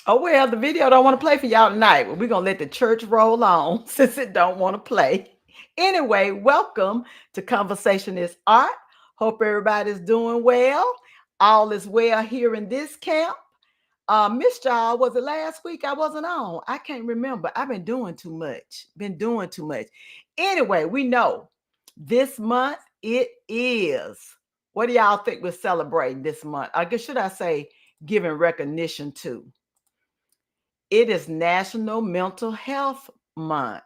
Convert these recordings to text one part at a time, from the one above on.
Oh, well, the video don't want to play for y'all tonight. But we're going to let the church roll on since it don't want to play. Anyway, welcome to Conversation is Art. Hope everybody's doing well. All is well here in this camp. Miss Y'all, was it last week I wasn't on? I can't remember. I've been doing too much. Been doing too much. Anyway, we know this month it is. What do y'all think we're celebrating this month? I guess should I say giving recognition to? It is National Mental Health Month.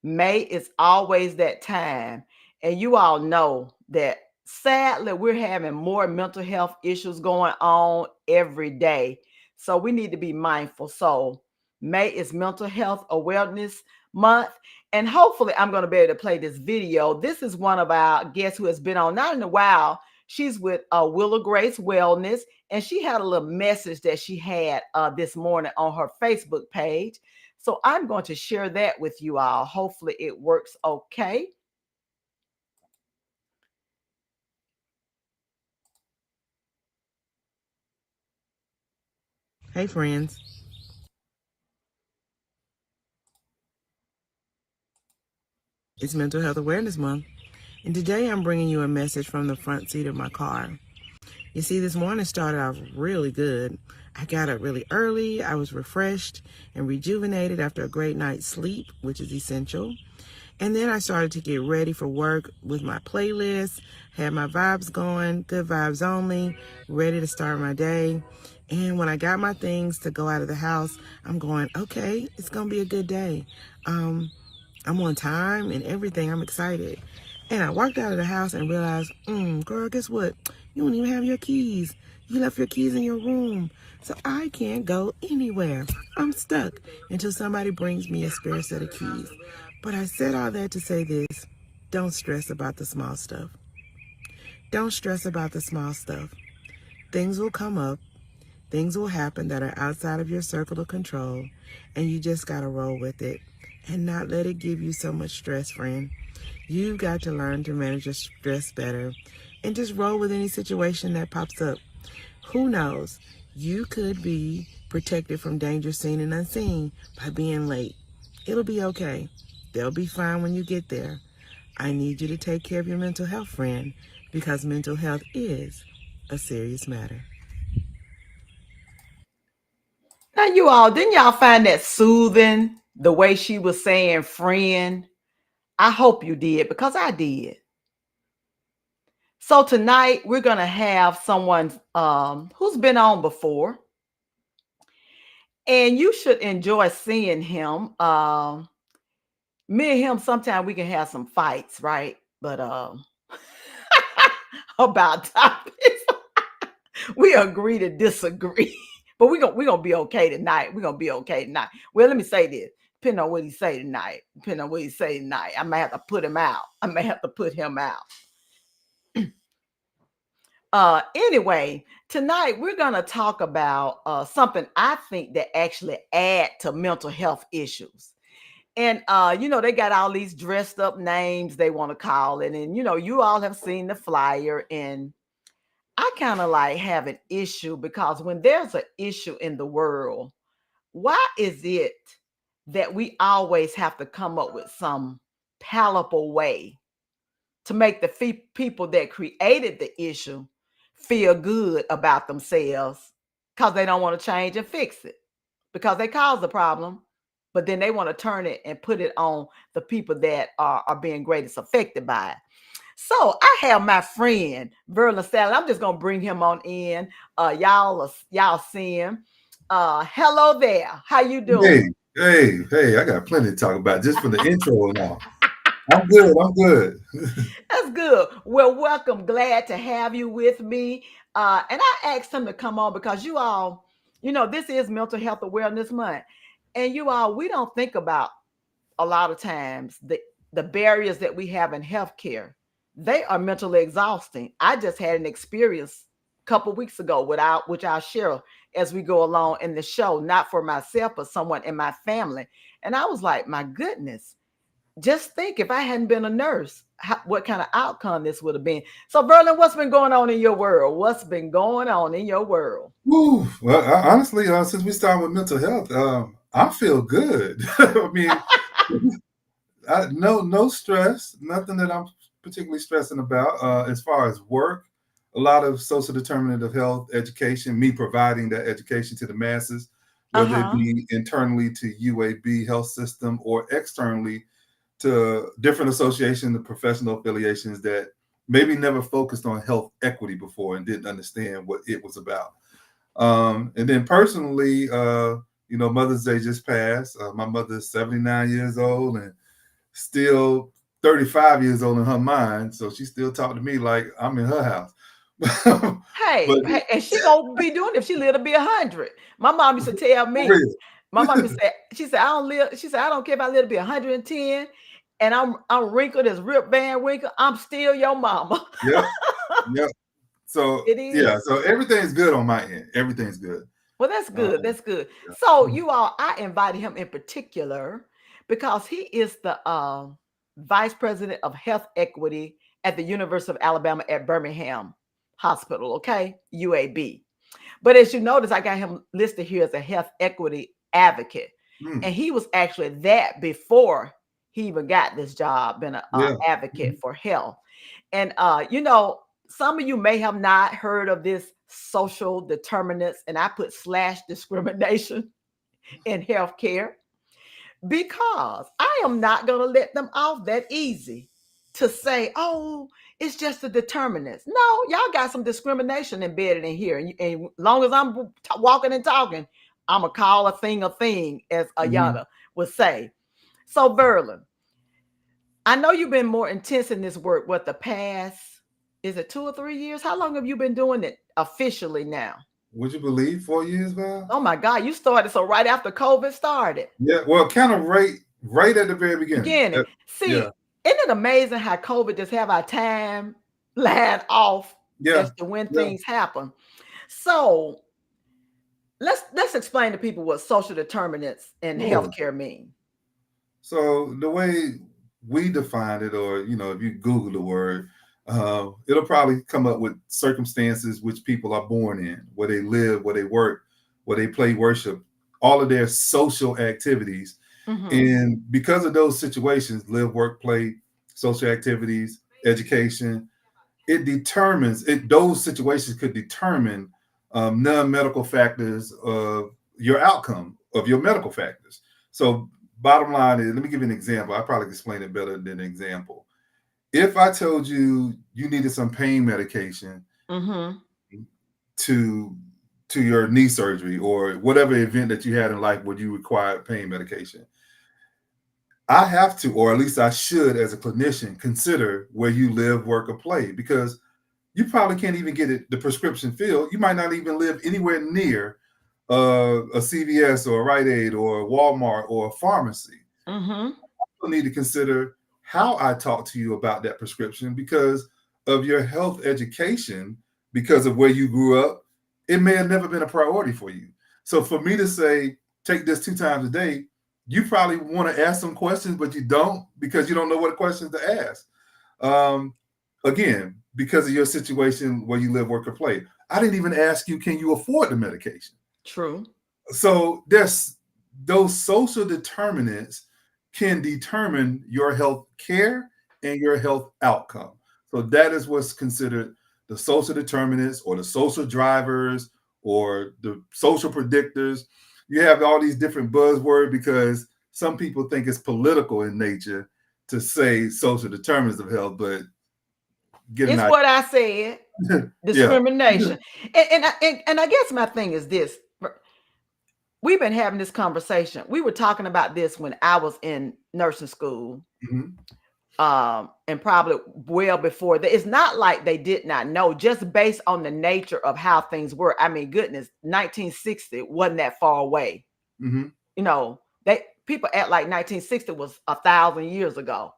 May is always that time. And you all know that sadly, we're having more mental health issues going on every day. So we need to be mindful. So May is Mental Health Awareness Month. And hopefully, I'm going to be able to play this video. This is one of our guests who has been on, not in a while. She's with Willow Grace Wellness, and she had a little message that she had this morning on her Facebook page. So I'm going to share that with you all. Hopefully it works okay. Hey, friends. It's Mental Health Awareness Month, and today I'm bringing you a message from the front seat of my car. You see, this morning started off really good. I got up really early. I was refreshed and rejuvenated after a great night's sleep, which is essential. And then I started to get ready for work with my playlist, had my vibes going, good vibes only, ready to start my day. And when I got my things to go out of the house, I'm going, okay, it's going to be a good day. I'm on time and everything. I'm excited. And I walked out of the house and realized, girl, guess what? You don't even have your keys. You left your keys in your room. So I can't go anywhere. I'm stuck until somebody brings me a spare set of keys. But I said all that to say this. Don't stress about the small stuff. Don't stress about the small stuff. Things will come up. Things will happen that are outside of your circle of control. And you just got to roll with it and not let it give you so much stress, friend. You've got to learn to manage your stress better and just roll with any situation that pops up. Who knows? You could be protected from danger seen and unseen by being late. It'll be okay. They'll be fine when you get there. I need you to take care of your mental health, friend, because mental health is a serious matter. Now, you all, didn't y'all find that soothing the way she was saying friend? I hope you did because I did. So tonight we're going to have someone who's been on before, and you should enjoy seeing him. Me and him, sometimes we can have some fights, right? But about topics, we agree to disagree. But we're gonna be okay tonight. We're gonna be okay tonight. Well, let me say this. Depending on what he say tonight. Depending on what he say tonight. I may have to put him out. I may have to put him out. Anyway, tonight we're gonna talk about something I think that actually add to mental health issues. And they got all these dressed up names they want to call it. And you all have seen the flyer. And I kind of like have an issue because when there's an issue in the world, why is it that we always have to come up with some palatable way to make the people that created the issue feel good about themselves because they don't want to change and fix it because they caused the problem, but then they want to turn it and put it on the people that are being greatest affected by it. So I have my friend Verlon Salley. I'm just gonna bring him on in. Y'all see him. Hello there. How you Hey, doing? hey, I got plenty to talk about just from the intro and all. I'm good. I'm good. That's good. Well, welcome. Glad to have you with me. And I asked him to come on because you all, this is Mental Health Awareness Month, and you all, we don't think about a lot of times the barriers that we have in healthcare. They are mentally exhausting. I just had an experience a couple weeks ago which I'll share as we go along in the show, not for myself, but someone in my family. And I was like, my goodness, just think if I hadn't been a nurse, what kind of outcome this would have been. So, Verlon, what's been going on in your world? What's been going on in your world? Woo. Well, honestly, since we started with mental health, I feel good. I mean, no stress, nothing that I'm particularly stressing about. As far as work, a lot of social determinant of health education, me providing that education to the masses, Uh whether it huh. be internally to UAB health system or externally to different associations and professional affiliations that maybe never focused on health equity before and didn't understand what it was about. And then personally, Mother's Day just passed. My mother's 79 years old and still 35 years old in her mind. So she still talk to me like I'm in her house. Hey, But hey, and she gonna be doing it if she live to be 100. My mom used to tell for me, real. my mom used to say, she said, I don't live, she said, I don't care if I live to be 110 and I'm wrinkled as Rip Van Winkle, I'm still your mama. Yep. Yep. So It yeah, is. so everything's good on my end. Everything's good. Well, that's Um, good. That's good. So yeah. you all, I invited him in particular because he is the vice president of health equity at the University of Alabama at Birmingham Hospital. Okay, UAB. But as you notice, I got him listed here as a health equity advocate, and Mm, he was actually that before he even got this job, been an yeah. advocate Mhm. for health. And some of you may have not heard of this social determinants, and I put slash discrimination in healthcare because I am not going to let them off that easy to say, oh, it's just the determinants. No, y'all got some discrimination embedded in here. And long as I'm walking and talking, I'm going to call a thing, as Mhm. Ayana would say. So, Verlon, I know you've been more intense in this work, what, the past, is it 2 or 3 years? How long have you been doing it officially now? Would you believe 4 years, Val? Oh my God, you started so right after COVID started. Yeah. Well, kind of right at the very beginning. Beginning. See, Yeah. isn't it amazing how COVID just have our time line off Yeah. as to when Yeah. things happen? So let's explain to people what social determinants in Sure. healthcare mean. So the way we define it, or if you Google the word, it'll probably come up with circumstances which people are born in, where they live, where they work, where they play worship, all of their social activities. Mm-hmm. And because of those situations, live, work, play, social activities, education, it determines it. Those situations could determine non-medical factors of your outcome of your medical factors. So bottom line is, let me give you an example. I probably explain it better than an example. If I told you you needed some pain medication Mm-hmm. to your knee surgery or whatever event that you had in life where you required pain medication, I have to, or at least I should, as a clinician, consider where you live, work, or play, because you probably can't even get the prescription filled. You might not even live anywhere near a CVS or a Rite Aid or a Walmart or a pharmacy. Mm-hmm. You need to consider how I talk to you about that prescription because of your health education, because of where you grew up. It may have never been a priority for you. So for me to say, take this 2 times a day, you probably want to ask some questions, but you don't because you don't know what questions to ask. Um, Again, because of your situation where you live, work, or play. I didn't even ask you, can you afford the medication? True. So there's those social determinants can determine your health care and your health outcome. So that is what's considered the social determinants or the social drivers or the social predictors. You have all these different buzzwords because some people think it's political in nature to say social determinants of health, but get an It's idea. what I said. Yeah. Discrimination. And I guess my thing is this. We've been having this conversation. We were talking about this when I was in nursing school, Mhm. and probably well before that. It's not like they did not know, just based on the nature of how things were. I mean, goodness, 1960 wasn't that far away. Mhm. They people act like 1960 was 1,000 years ago,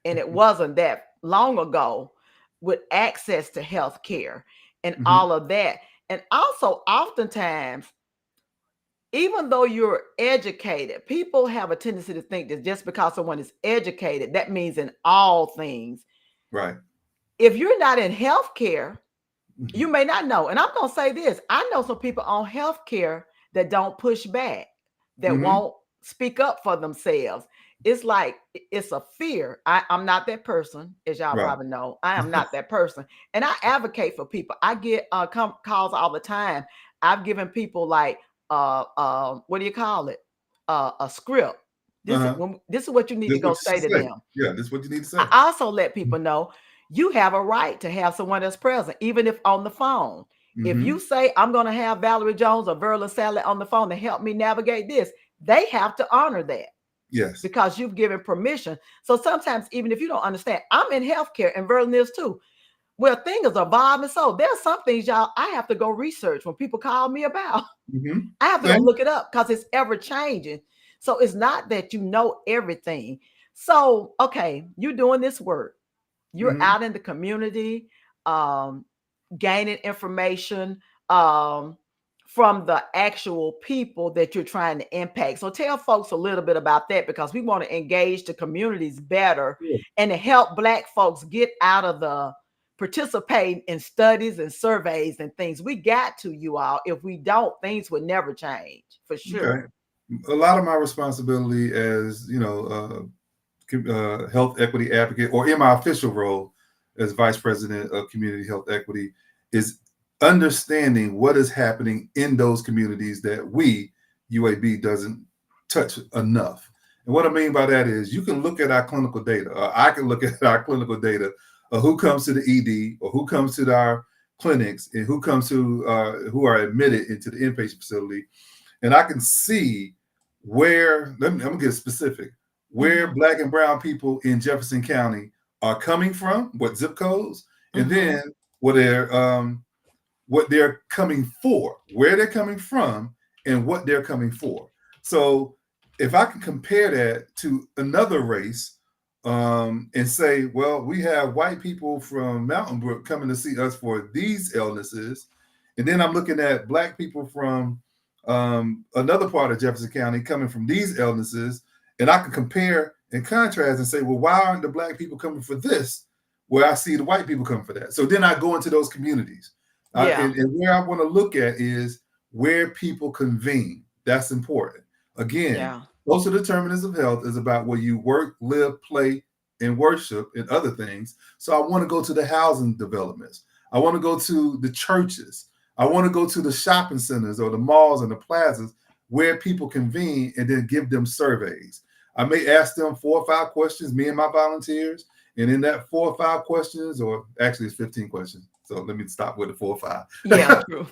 and it wasn't that long ago with access to health care and Mhm. all of that. And also, oftentimes, even though you're educated, people have a tendency to think that just because someone is educated, that means in all things. Right. If you're not in healthcare, you Mhm. may not know. And I'm going to say this, I know some people on healthcare that don't push back, that Mhm. won't speak up for themselves. It's like it's a fear. I'm not that person, as y'all Right. probably know. I am not that person. And I advocate for people. I get calls all the time. I've given people like what do you call it? A script. Uh-huh. This is what you need This to is what go you should say to say. them. Yeah, this is what you need to say. I also let people know you have a right to have someone that's present, even if on the phone. If you Mhm. say, I'm going to have Valerie Jones or Verlon Salley on the phone to help me navigate this, they have to honor that Yes. because you've given permission. So sometimes, even if you don't understand, I'm in healthcare and Verlon is too. Well, things are evolving. So there's some things, y'all, I have to go research when people call me about. Mhm. I have to go Same. look it up because it's ever changing. So it's not that you know everything. So, okay, you're doing this work, you're Mhm. out in the community, um, gaining information um, from the actual people that you're trying to impact. So tell folks a little bit about that because we want to engage the communities better Sure. and to help Black folks get out of the participating in studies and surveys and things. We got to, you all. If we don't, things would never change for Okay. sure. A lot of my responsibility as, health equity advocate, or in my official role as vice president of community health equity, is understanding what is happening in those communities that we, UAB, doesn't touch enough. And what I mean by that is you can look at our clinical data, or I can look at our clinical data of who comes to the ED or who comes to our clinics and who comes to who are admitted into the inpatient facility, and I can see where, I'm gonna get specific, where Mm-hmm. Black and brown people in Jefferson County are coming from, what zip codes, and Mm-hmm. then what they're coming for, where they're coming from, and what they're coming for. So if I can compare that to another race, and say, well, we have white people from Mountain Brook coming to see us for these illnesses, and then I'm looking at Black people from another part of Jefferson County coming from these illnesses, and I can compare and contrast and say, well, why aren't the Black people coming for this, where I see the white people come for that? So then I go into those communities. Yeah. And where I want to look at is where people convene. That's important. Again, Yeah. social determinants of health is about where you work, live, play, and worship and other things. So I want to go to the housing developments. I want to go to the churches. I want to go to the shopping centers or the malls and the plazas where people convene and then give them surveys. I may ask them 4 or 5 questions, me and my volunteers, and in that 4 or 5 questions, or actually it's 15 questions. So let me stop with the 4 or 5. Yeah. True.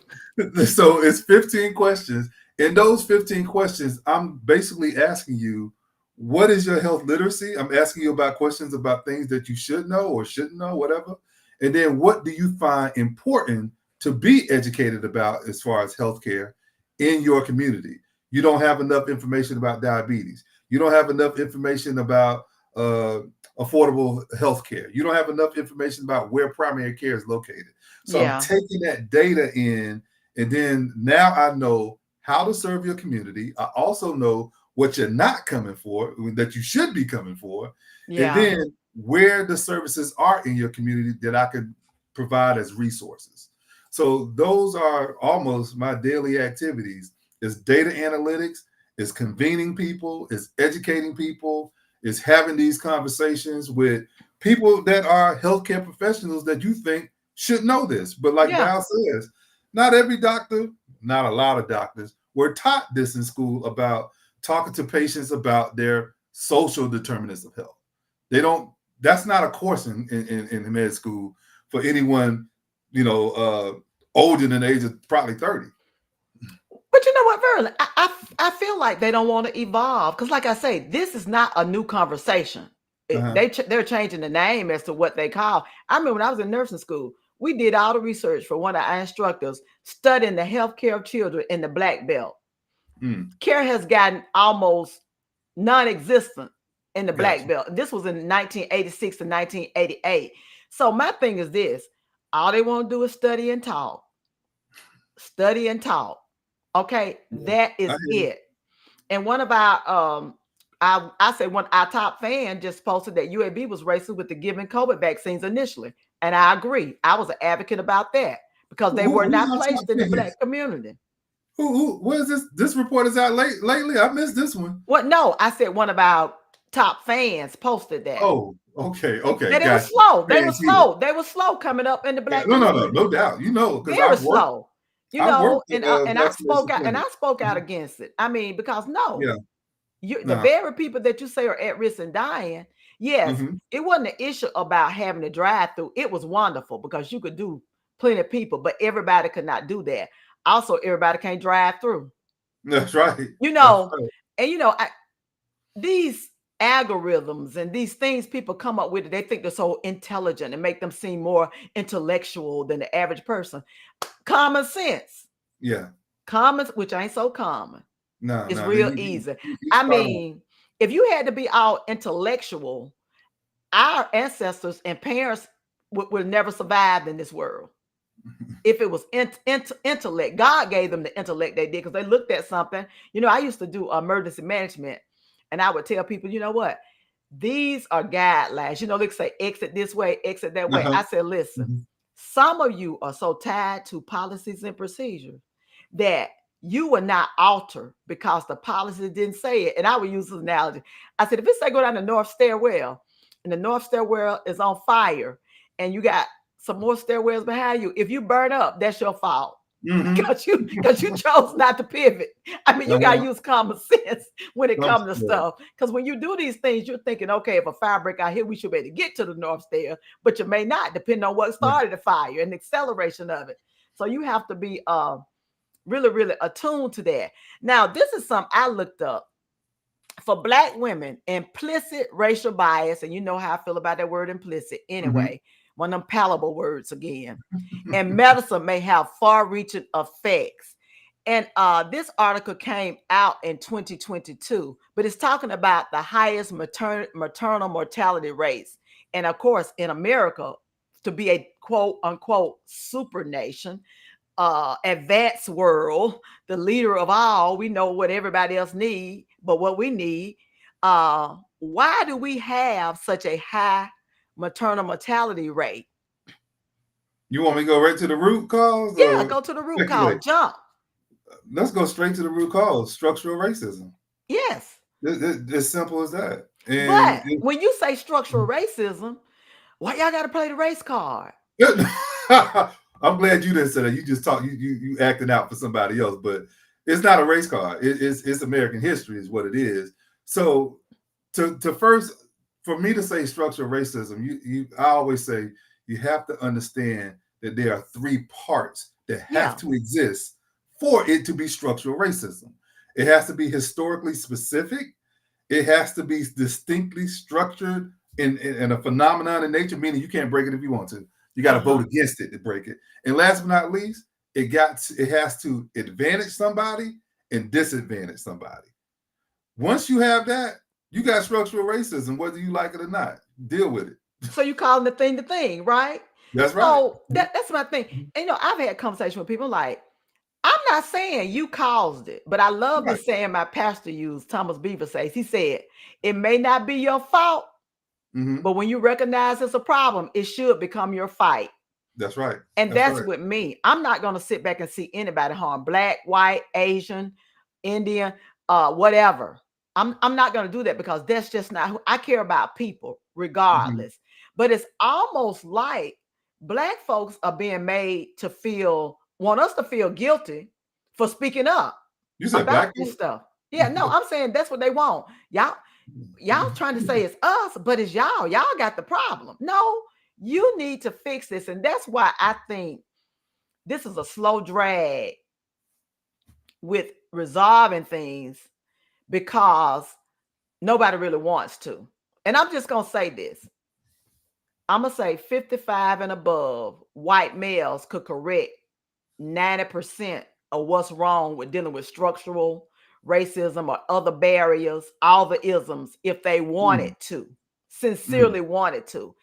So it's 15 questions. In those 15 questions, I'm basically asking you, what is your health literacy? I'm asking you about questions about things that you should know or shouldn't know, whatever. And then what do you find important to be educated about as far as healthcare in your community? You don't have enough information about diabetes. You don't have enough information about uh, affordable healthcare. You don't have enough information about where primary care is located. So I'm Yeah. taking that data in, and then now I know how to serve your community. I also know what you're not coming for, that you should be coming for, and Yeah. then where the services are in your community that I could provide as resources. So those are almost my daily activities. Is data analytics, is convening people, is educating people, is having these conversations with people that are healthcare professionals that you think should know this. But like Yeah. Val says, not every doctor, not a lot of doctors were taught this in school about talking to patients about their social determinants of health. They don't, that's not a course in med school for anyone, older than the age of probably 30. But you know what, Verlon? I feel like they don't want to evolve because, like I say, this is not a new conversation. Uh-huh. They're changing the name as to what they call. I remember when I was in nursing school, we did all the research for one of our instructors studying the healthcare of children in the Black Belt. Mm, Care has gotten almost non-existent in the Black gotcha. Belt. This was in 1986 to 1988. So my thing is this: all they want to do is study and talk, study and talk. Okay, Yeah. that I is hear it. And one of our I say one our top fan just posted that UAB was racist with the giving COVID vaccines initially. And I agree. I was an advocate about that because they were who's not our top placed in the fans? black community. Where is this? This report is out lately. I missed this one. What? No, I said one of our top fans posted that. Oh, okay, That it was gotcha. slow. They were Fans here. slow. They were slow coming up in the Yeah, black no, community. no doubt. Because Very slow. I've worked And at and I spoke vaccination out and I clinics. spoke out Mhm. against it. I mean, because no, Yeah, the no. very people that you say are at risk and dying, yes, Hmm. it wasn't an issue about having to drive through. It was wonderful because you could do plenty of people, but everybody could not do that. Also, everybody can't drive through. That's right. You That's know, right. and these algorithms and these things people come up with, they think they're so intelligent and make them seem more intellectual than the average person. Common sense, Yeah. which ain't so common. No, It's no. real easy. You I spot on. mean, if you had to be all intellectual, our ancestors and parents would never survive in this world. If it was intellect, God gave them the intellect they did because they looked at something. I used to do emergency management, and I would tell people, you know what? These are guidelines. They say exit this way, exit that way. Uh-huh. I said, listen, Mhm. some of you are so tied to policies and procedures that you will not alter because the policy didn't say it. And I would use this analogy. I said, if it say go down the north stairwell and the north stairwell is on fire and you got some more stairwells behind you, if you burn up, that's your fault. Mhm. Because you chose not to pivot. I mean, you gotta Uh-huh. use common sense when it Some comes to still. stuff. Because when you do these things, you're thinking, okay, if a fire break out here, we should be able to get to the north stair, but you may not, depending on what Yeah. started the fire and the acceleration of it. So you have to be really, really attuned to that. Now, this is something I looked up. For Black women, implicit racial bias, and you know how I feel about that word implicit Mhm. anyway, one of them palatable words again, and medicine may have far-reaching effects. And this article came out in 2022, but it's talking about the highest maternal mortality rates. And of course, in America, to be a quote unquote super nation, advanced world, the leader of all, we know what everybody else need, but what we need. Why do we have such a high maternal mortality rate? You want me to go right to the root cause Yeah, or go to the root cause. speculate? Jump. Let's go straight to the root cause: structural racism. Yes. As simple as that. And But when you say structural racism, why y'all got to play the race card? I'm glad you didn't say that. You just talk. You acting out for somebody else, but it's not a race card. It's American history, is what it is. So to first, for me to say structural racism, I always say you have to understand that there are three parts that have Yeah. to exist for it to be structural racism. It has to be historically specific. It has to be distinctly structured in a phenomenon in nature, meaning you can't break it if you want to. You got to vote against it to break it. And last but not least, it has to advantage somebody and disadvantage somebody. Once you have that, you got structural racism, whether you like it or not. Deal with it. So you calling the thing, right? That's right. So that's my thing. And I've had conversations with people like, I'm not saying you caused it, but I love Right. this saying my pastor used, Thomas Beaver says. He said, it may not be your fault, but when you recognize it's a problem, it should become your fight. That's right. And That's that's right. with me. I'm not going to sit back and see anybody harm, Black, white, Asian, Indian, whatever. I'm not going to do that because that's just not who I care about people regardless. But it's almost like Black folks are being made to want us to feel guilty for speaking up You said about black this people? stuff. Yeah, no, I'm saying that's what they want. Y'all trying to say it's us, but it's y'all. Y'all got the problem. No, you need to fix this. And that's why I think this is a slow drag with resolving things because nobody really wants to. And I'm just going to say this. I'm going to say 55 and above white males could correct 90% of what's wrong with dealing with structural racism or other barriers, all the isms, if they wanted to, sincerely wanted to.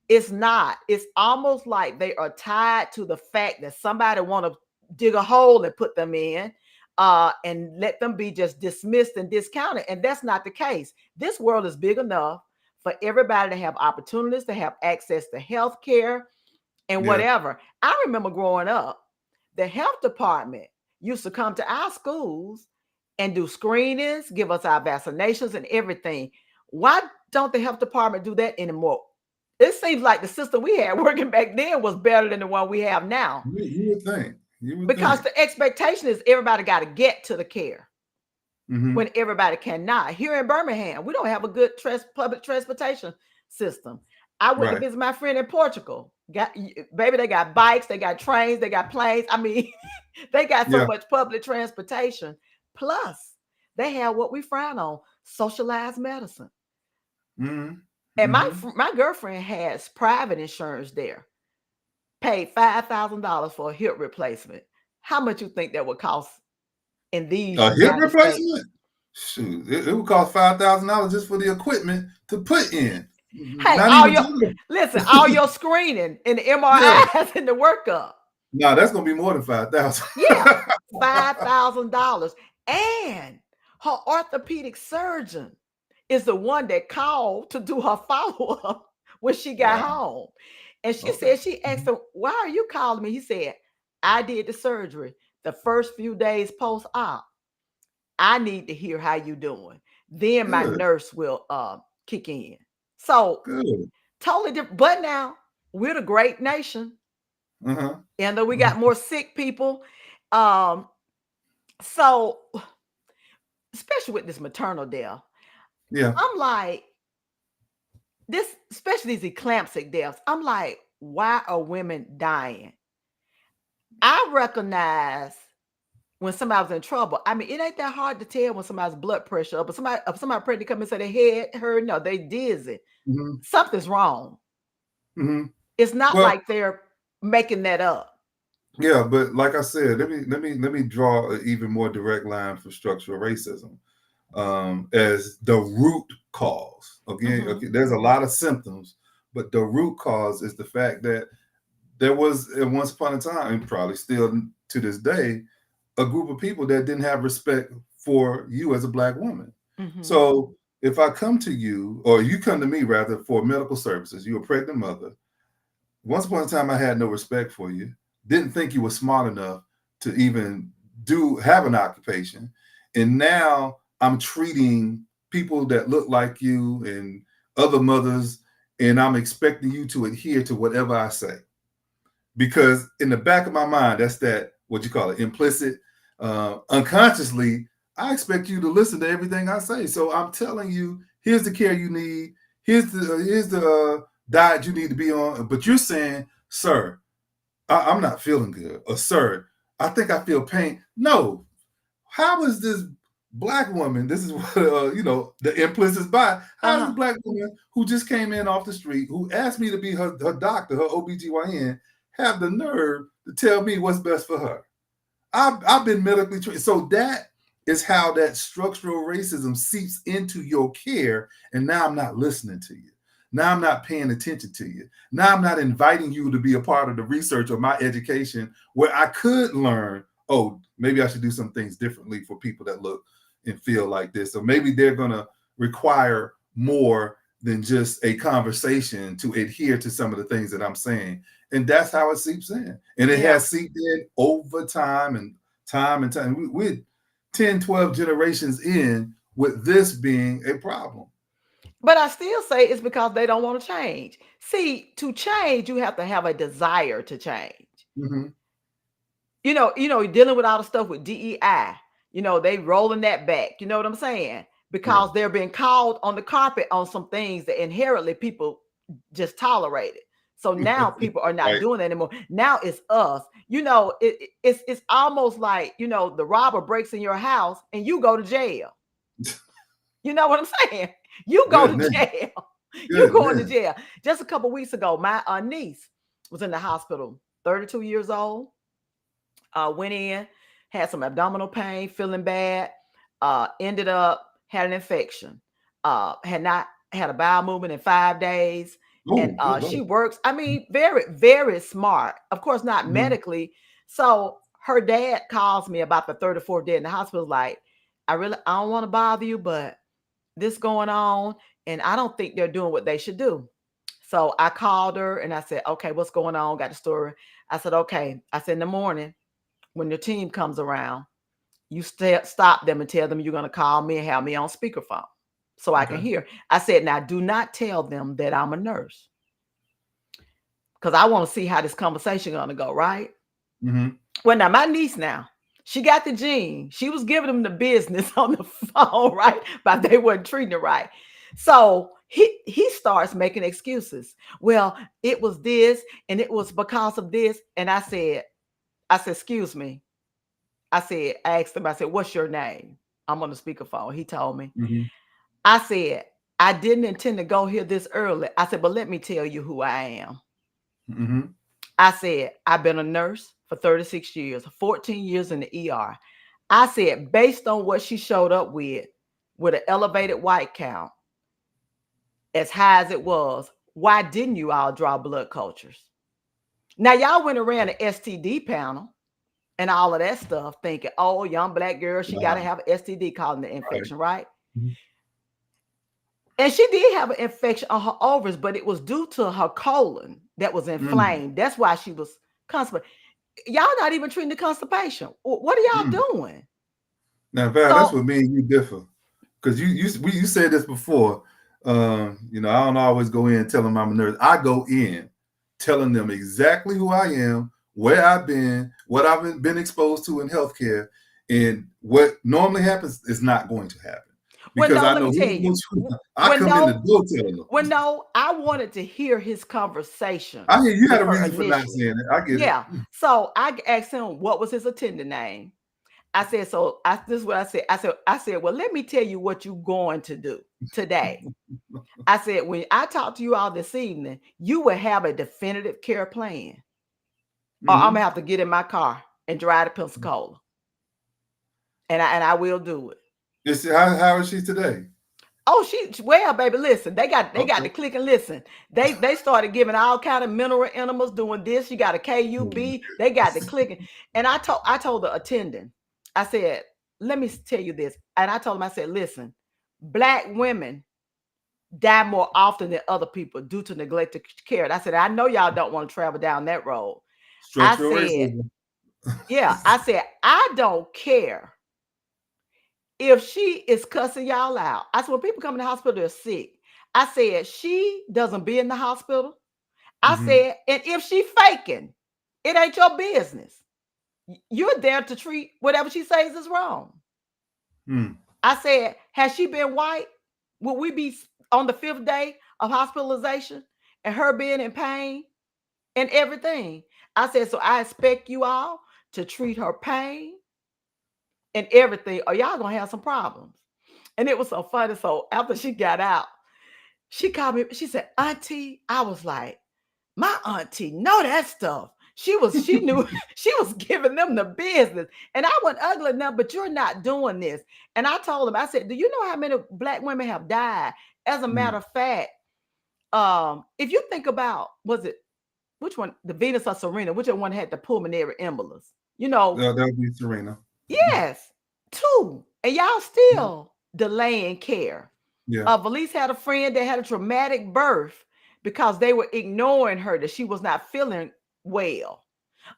It's not. It's almost like they are tied to the fact that somebody want to dig a hole and put them in. and let them be just dismissed and discounted. And that's not the case. This world is big enough for everybody to have opportunities, to have access to health care and Yeah. whatever. I remember growing up, the health department used to come to our schools and do screenings, give us our vaccinations and everything. Why don't the health department do that anymore? It seems like the system we had working back then was better than the one we have now, You would think. You would because think. the expectation is everybody got to get to the care Mm-hmm. when everybody cannot. Here in Birmingham, we don't have a good public transportation system. I went to Right. visit my friend in Portugal. Baby, they got bikes, they got trains, they got planes. I mean, they got so Yeah. much public transportation. Plus, they have what we frown on, socialized medicine. Mm-hmm. And Mm-hmm. my girlfriend has private insurance there. Paid $5,000 for a hip replacement. How much you think that would cost in these A hip United States? replacement? Shoot, it would cost $5,000 just for the equipment to put in. Hey, Not all even your to listen, all your screening and the yeah. MRIs and the workup. No, that's gonna be more than 5,000. Yeah, $5,000. And her orthopedic surgeon is the one that called to do her follow-up when she got Wow. home. And she Okay. said, she asked him, why are you calling me? He said, I did the surgery the first few days post-op. I need to hear how you doing. Then my Good. nurse will kick in. So Good. totally different. But now we're the great nation. Uh-huh. And though we got more sick people. Um, so especially with this maternal death, Yeah. I'm like, this, especially these eclamptic deaths, I'm like, why are women dying? I recognize when somebody's in trouble. I mean, it ain't that hard to tell when somebody's blood pressure up, but somebody pregnant come and say their head hurt. No, they dizzy. Mm-hmm. Something's wrong. Mm-hmm. It's not Well, like they're making that up. yeah, but like I said, let me draw an even more direct line for structural racism as the root cause. Okay, Mm-hmm. there's a lot of symptoms, but the root cause is the fact that there was at once upon a time, and probably still to this day, a group of people that didn't have respect for you as a Black woman. Mm-hmm. So if I come to you, or you come to me rather, for medical services, you're a pregnant mother. Once upon a time, I had no respect for you. Didn't think you were smart enough to even have an occupation. And now I'm treating people that look like you and other mothers, and I'm expecting you to adhere to whatever I say. Because in the back of my mind, that's that, what you call it, implicit, unconsciously, I expect you to listen to everything I say. So I'm telling you, here's the care you need. Here's the diet you need to be on. But you're saying, sir, I'm not feeling good. Or sir, I think I feel pain. No. How is this Black woman, this is what, the implicit bias, how is this Black woman who just came in off the street, who asked me to be her doctor, her OBGYN, have the nerve to tell me what's best for her? I've been medically trained. So that is how that structural racism seeps into your care. And now I'm not listening to you. Now I'm not paying attention to you. Now I'm not inviting you to be a part of the research or my education where I could learn, oh, maybe I should do some things differently for people that look and feel like this. So maybe they're going to require more than just a conversation to adhere to some of the things that I'm saying. And that's how it seeps in. And it has seeped in over time and time. We're 10, 12 generations in with this being a problem. But I still say it's because they don't want to change. See, to change, you have to have a desire to change. Mm-hmm. Dealing with all the stuff with DEI, they rolling that back. You know what I'm saying? Because they're being called on the carpet on some things that inherently people just tolerated. So now people are not doing that anymore. Now it's us. It's almost like, the robber breaks in your house and you go to jail. You know what I'm saying? You go to jail. You going to jail. Just a couple weeks ago, my niece was in the hospital, 32 years old. Went in, had some abdominal pain, feeling bad. Ended up had an infection. Had not had a bowel movement in 5 days. And she works, I mean, very, very smart. Of course, not medically. So her dad calls me about the third or fourth day in the hospital, like, I don't want to bother you, but this going on, and I don't think they're doing what they should do. So I called her and I said, okay, what's going on? Got the story. I said, okay. I said, in the morning, when your team comes around, you stop them and tell them you're going to call me and have me on speakerphone so I can hear. I said, now do not tell them that I'm a nurse, because I want to see how this conversation going to go, right? Well, now my niece now, she got the gene. She was giving them the business on the phone, right? But they weren't treating it right. So he starts making excuses. Well, it was this, and it was because of this. And I said, excuse me. I asked him, I said, what's your name? I'm on the speakerphone. He told me. I said, I didn't intend to go here this early. I said, but let me tell you who I am. I said, I've been a nurse for 36 years, 14 years in the ER. I said, based on what she showed up with an elevated white count, as high as it was, why didn't you all draw blood cultures? Now, y'all went around the STD panel and all of that stuff thinking, oh, young Black girl, she got to have an STD causing the infection, right? And she did have an infection on her ovaries, but it was due to her colon that was inflamed. That's why she was constipated. Y'all not even treating the constipation. What are y'all doing? Now, Val, that's what me and you differ. Because you said this before. You know, I don't always go in and tell them I'm a nurse. I go in telling them exactly who I am, where I've been, what I've been exposed to in healthcare, and what normally happens is not going to happen. Because I know I come in the door telling them. Well, no, I wanted to hear his conversation. I hear you had a reason for not saying it. I get it. Yeah. So I asked him what was his attendant name. I said, this is what I said. I said, well, let me tell you what you're going to do today. I said, when I talk to you all this evening, you will have a definitive care plan. Or I'm gonna have to get in my car and drive to Pensacola. And I will do it. How is she today? Oh, well, baby, listen, they got to click and listen. They started giving all kind of mineral enemas, doing this. You got a KUB, they got to clicking. And I told the attendant, I said, let me tell you this. And I told him, I said, listen, Black women die more often than other people due to neglected care. And I said, I know y'all don't want to travel down that road. I said, I don't care if she is cussing y'all out. I said, when people come in the hospital, they're sick. I said, she doesn't be in the hospital. I said, and if she faking, it ain't your business. You're there to treat whatever she says is wrong. I said, has she been white? Will we be on the 5th day of hospitalization and her being in pain and everything? I said, so I expect you all to treat her pain and everything, or y'all gonna have some problems. And it was so funny. So after she got out, she called me. She said, Auntie, I was like, my auntie know that stuff. She knew she was giving them the business. And I wasn't ugly enough, but you're not doing this. And I told him, I said, do you know how many Black women have died? As a matter of fact, if you think about, which one, the Venus or Serena, which one had the pulmonary embolus? You know, that would be Serena. Yes, 2. And y'all still delaying care. Yeah. Valise had a friend that had a traumatic birth because they were ignoring her, that she was not feeling well.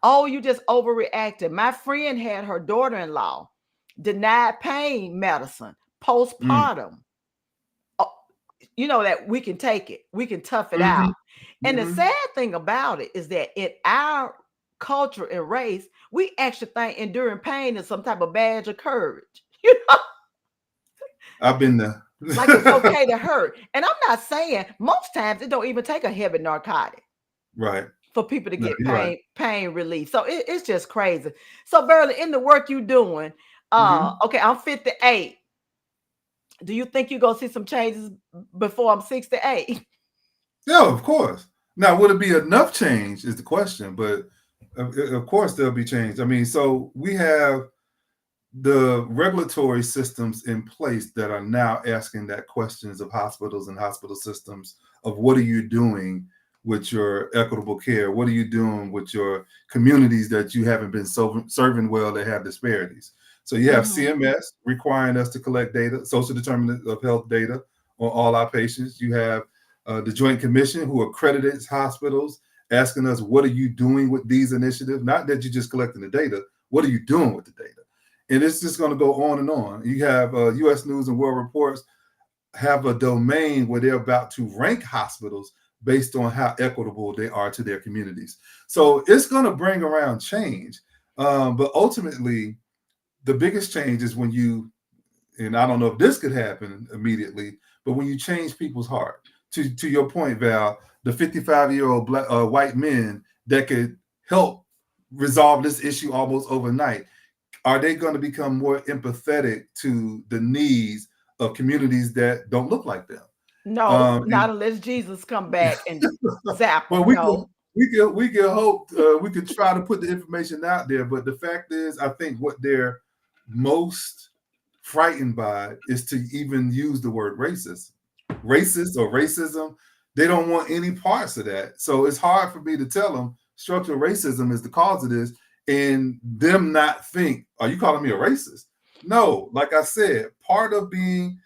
Oh, you just overreacted. My friend had her daughter-in-law denied pain medicine, postpartum. Oh, you know that we can take it. We can tough it out. And the sad thing about it is that in our culture and race, we actually think enduring pain is some type of badge of courage. You know? I've been there. Like it's okay to hurt. And I'm not saying most times it don't even take a heavy narcotic. Right. For people to get pain relief. So it's just crazy. So Verlon, in the work you're doing, okay, I'm 58. Do you think you're gonna see some changes before I'm 68? Yeah, of course. Now, would it be enough change is the question, but of course there'll be change. I mean, so we have the regulatory systems in place that are now asking that questions of hospitals and hospital systems of what are you doing with your equitable care? What are you doing with your communities that you haven't been serving well that have disparities? So you have Mm-hmm. CMS requiring us to collect data, social determinants of health data on all our patients. You have the Joint Commission who accredits hospitals asking us, what are you doing with these initiatives? Not that you're just collecting the data, what are you doing with the data? And it's just going to go on and on. You have U.S. News and World Reports have a domain where they're about to rank hospitals based on how equitable they are to their communities. So it's going to bring around change. But ultimately, the biggest change is when you, and I don't know if this could happen immediately, but when you change people's heart. To your point, Val, the 55-year-old white men that could help resolve this issue almost overnight, are they going to become more empathetic to the needs of communities that don't look like them? No, And not unless Jesus come back and zap well, them. No. we can hope we could try to put the information out there, but the fact is, I think what they're most frightened by is to even use the word racist or racism. They don't want any parts of that. So it's hard for me to tell them structural racism is the cause of this, and them not think, are you calling me a racist? No, like I said, part of being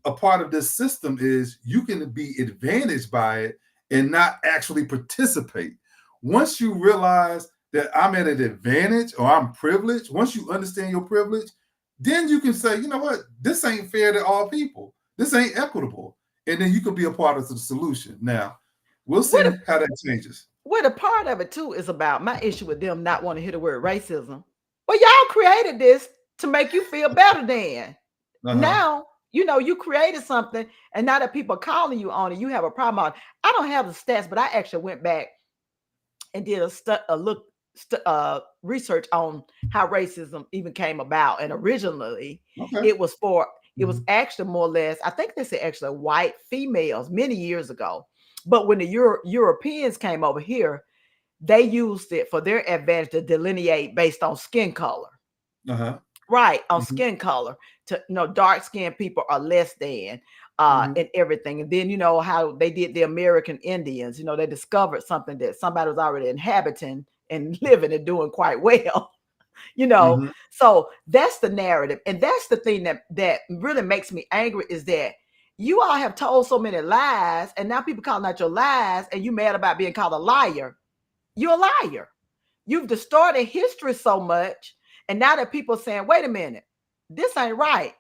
a part of this system is you can be advantaged by it and not actually participate. Once you realize that I'm at an advantage or I'm privileged, once you understand your privilege, then you can say, you know what, this ain't fair to all people. This ain't equitable. And then you can be a part of the solution. Now, we'll What see how that changes. what a part of it too is about my issue with them not wanting to hear the word racism. Well, y'all created this to make you feel better then. Uh-huh. Now, you created something, and now that people are calling you on it, you have a problem on it. I don't have the stats, but I actually went back and did research on how racism even came about. And originally, Okay. it was for it was Mhm. actually more or less, I think they said actually white females many years ago. But when the Europeans came over here, they used it for their advantage to delineate based on skin color. Uh-huh. Right, on Mhm. skin color. To dark skinned people are less than Mhm. and everything. And then how they did the American Indians, they discovered something that somebody was already inhabiting and living and doing quite well. you know. Mhm. So that's the narrative. And that's the thing that really makes me angry is that you all have told so many lies, and now people calling out your lies, and you mad about being called a liar. You're a liar. You've distorted history so much. And now that people are saying, wait a minute, this ain't right.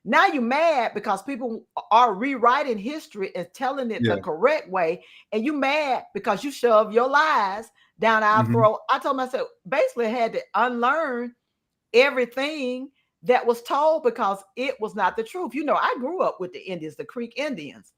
Now you're mad because people are rewriting history and telling it the Yeah. correct way. And you mad because you shove your lies down our Mhm. throat. I told myself, basically had to unlearn everything that was told because it was not the truth. I grew up with the Indians, the Creek Indians,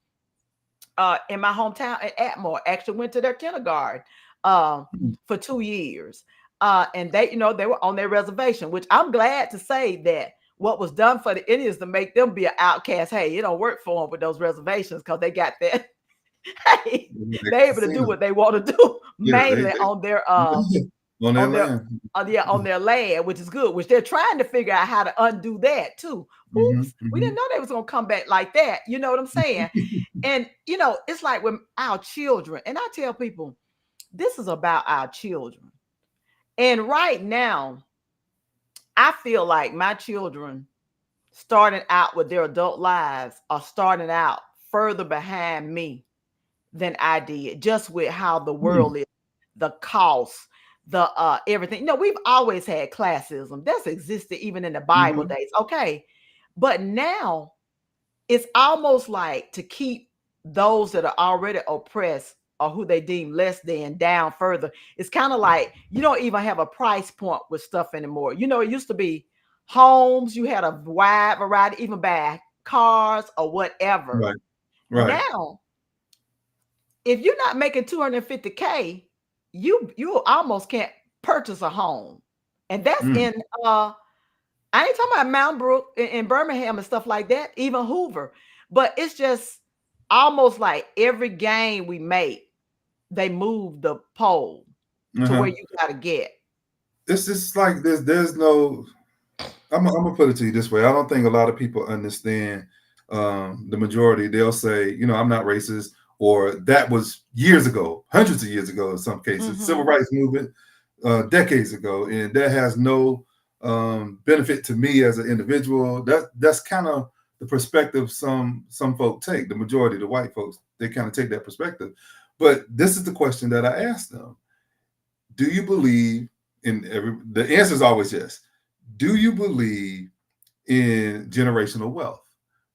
in my hometown at Atmore. Actually went to their kindergarten Mhm. for 2 years. And they were on their reservation, which I'm glad to say that what was done for the Indians to make them be an outcast. Hey, it don't work for them with those reservations because they got that. Hey, Like they're able to do casino. what they want to do, Yeah, they mainly on their on that on their land. on their land, which is good, which they're trying to figure out how to undo that too. Mhm. Oops, we didn't Mhm. know they was gonna come back like that. You know what I'm saying? And it's like with our children, and I tell people, this is about our children. And right now, I feel like my children starting out with their adult lives are starting out further behind me than I did, just with how the Mm. world is, the cost, the everything. We've always had classism. That's existed even in the Bible Mhm. days. Okay. But now it's almost like to keep those that are already oppressed or who they deem less than down further. It's kind of like you don't even have a price point with stuff anymore. It used to be homes, you had a wide variety, even by cars or whatever. Right. Right. Now, if you're not making 250K, you almost can't purchase a home. And that's Mm. in I ain't talking about Mount Brook in Birmingham and stuff like that, even Hoover. But it's just almost like every game we make, they move the pole to where Uh-huh. you gotta get. It's just like there's no I'm gonna put it to you this way. I don't think a lot of people understand the majority. They'll say, I'm not racist, or that was years ago, hundreds of years ago in some cases, civil rights movement decades ago, and that has no benefit to me as an individual. That's kind of the perspective some folk take. The majority of the white folks, they kind of take that perspective. But this is the question that I asked them: do you believe in the answer is always yes. Do you believe in generational wealth?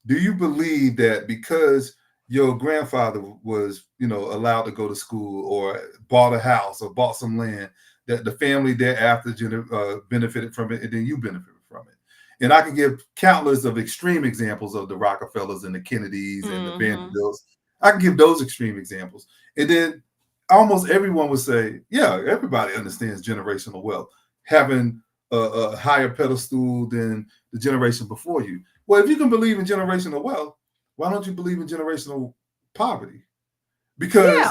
Do you believe that because your grandfather was, allowed to go to school or bought a house or bought some land, that the family thereafter benefited from it, and then you benefited from it? And I can give countless of extreme examples of the Rockefellers and the Kennedys and the Vanderbilts. I can give those extreme examples. And then almost everyone would say, yeah, everybody understands generational wealth, having a higher pedestal than the generation before you. Well, if you can believe in generational wealth, why don't you believe in generational poverty? Because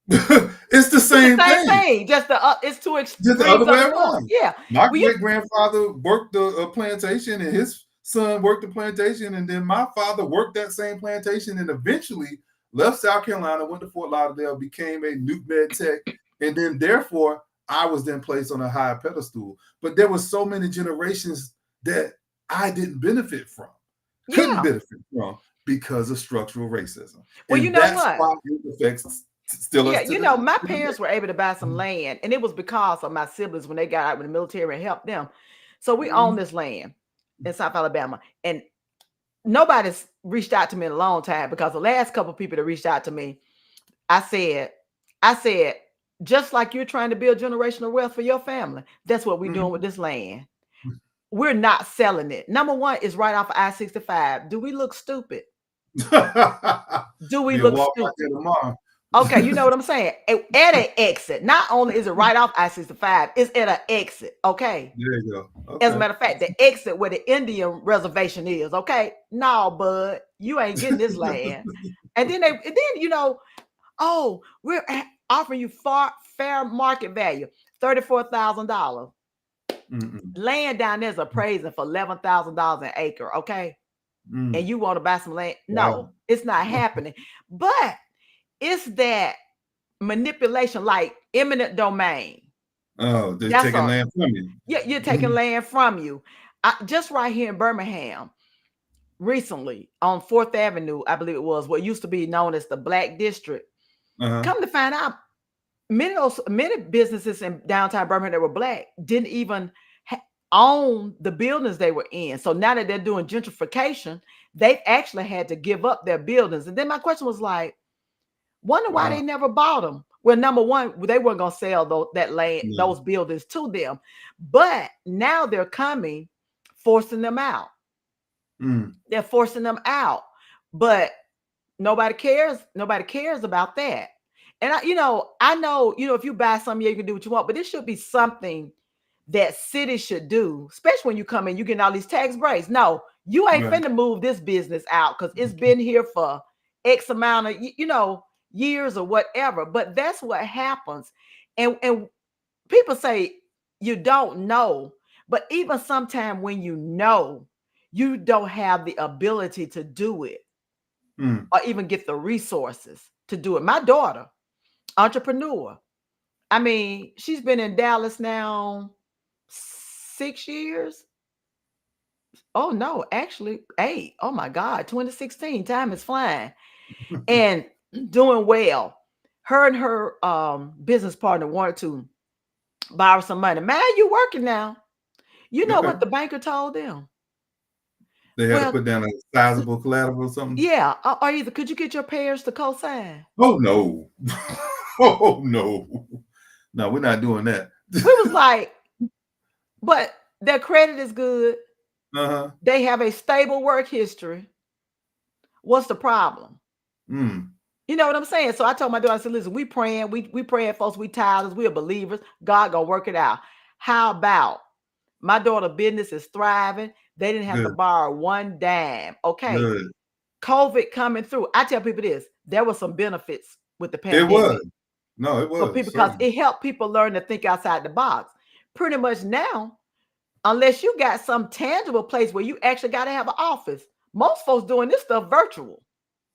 it's the same thing. Just it's two extremes. Just the other way around. Yeah. My great grandfather worked a plantation, and his son worked the plantation, and then my father worked that same plantation, and eventually left South Carolina, went to Fort Lauderdale, became a nuke med tech, and then therefore I was then placed on a higher pedestal. But there were so many generations that I didn't benefit from, couldn't benefit from, because of structural racism. Well, and that's what? Why it affects still. Yeah, my parents were able to buy some land, and it was because of my siblings when they got out with the military and helped them. So we own this land in South Alabama, and nobody's reached out to me in a long time, because the last couple of people that reached out to me, I said, just like you're trying to build generational wealth for your family, that's what we're doing with this land. We're not selling it. Number one is right off of I-65. Do we look stupid? Do we look stupid? Okay, you know what I'm saying? At an exit. Not only is it right off I-65, it's at an exit. Okay. There you go. Okay. As a matter of fact, the exit where the Indian reservation is. Okay. No, bud, you ain't getting this land. And then we're offering you fair market value, $34,000. Land down there's appraising for $11,000 an acre. Okay. And you want to buy some land? No, it's not happening. But it's that manipulation, like eminent domain. Oh, they're taking land from you. Yeah, you're taking land from you. Just right here in Birmingham, recently on 4th Avenue, I believe it was, what used to be known as the Black District. Come to find out, many businesses in downtown Birmingham that were Black didn't even own the buildings they were in. So now that they're doing gentrification, they've actually had to give up their buildings. And then my question was like, wonder why they never bought them. Well, number one, they weren't going to sell that land, those buildings to them. But now they're coming, forcing them out. They're forcing them out. But nobody cares. Nobody cares about that. And I know, if you buy something, you can do what you want, but it should be something that cities should do, especially when you come in, you get all these tax breaks. No, you ain't finna move this business out because it's been here for X amount of, years or whatever. But that's what happens. And people say you don't know, but even sometimes when you know, you don't have the ability to do it or even get the resources to do it. My daughter, entrepreneur. I mean, she's been in Dallas now 6 years. Oh no, actually 8. Oh my God, 2016. Time is flying. And doing well. Her and her business partner wanted to borrow some money. Man, you working now. You know what the banker told them? They had to put down a sizable collateral or something? Yeah. Or either could you get your parents to co-sign? Oh, no. Oh, no. No, we're not doing that. We was like, but their credit is good. They have a stable work history. What's the problem? You know what I'm saying? So I told my daughter, I said, listen, we praying, we praying, folks, we tithers, we are believers. God gonna work it out. How about my daughter's business is thriving? They didn't have to borrow one dime. Okay. COVID coming through. I tell people this, there were some benefits with the pandemic. It was. No, it was. For people, because it helped people learn to think outside the box. Pretty much now, unless you got some tangible place where you actually got to have an office, most folks doing this stuff virtual.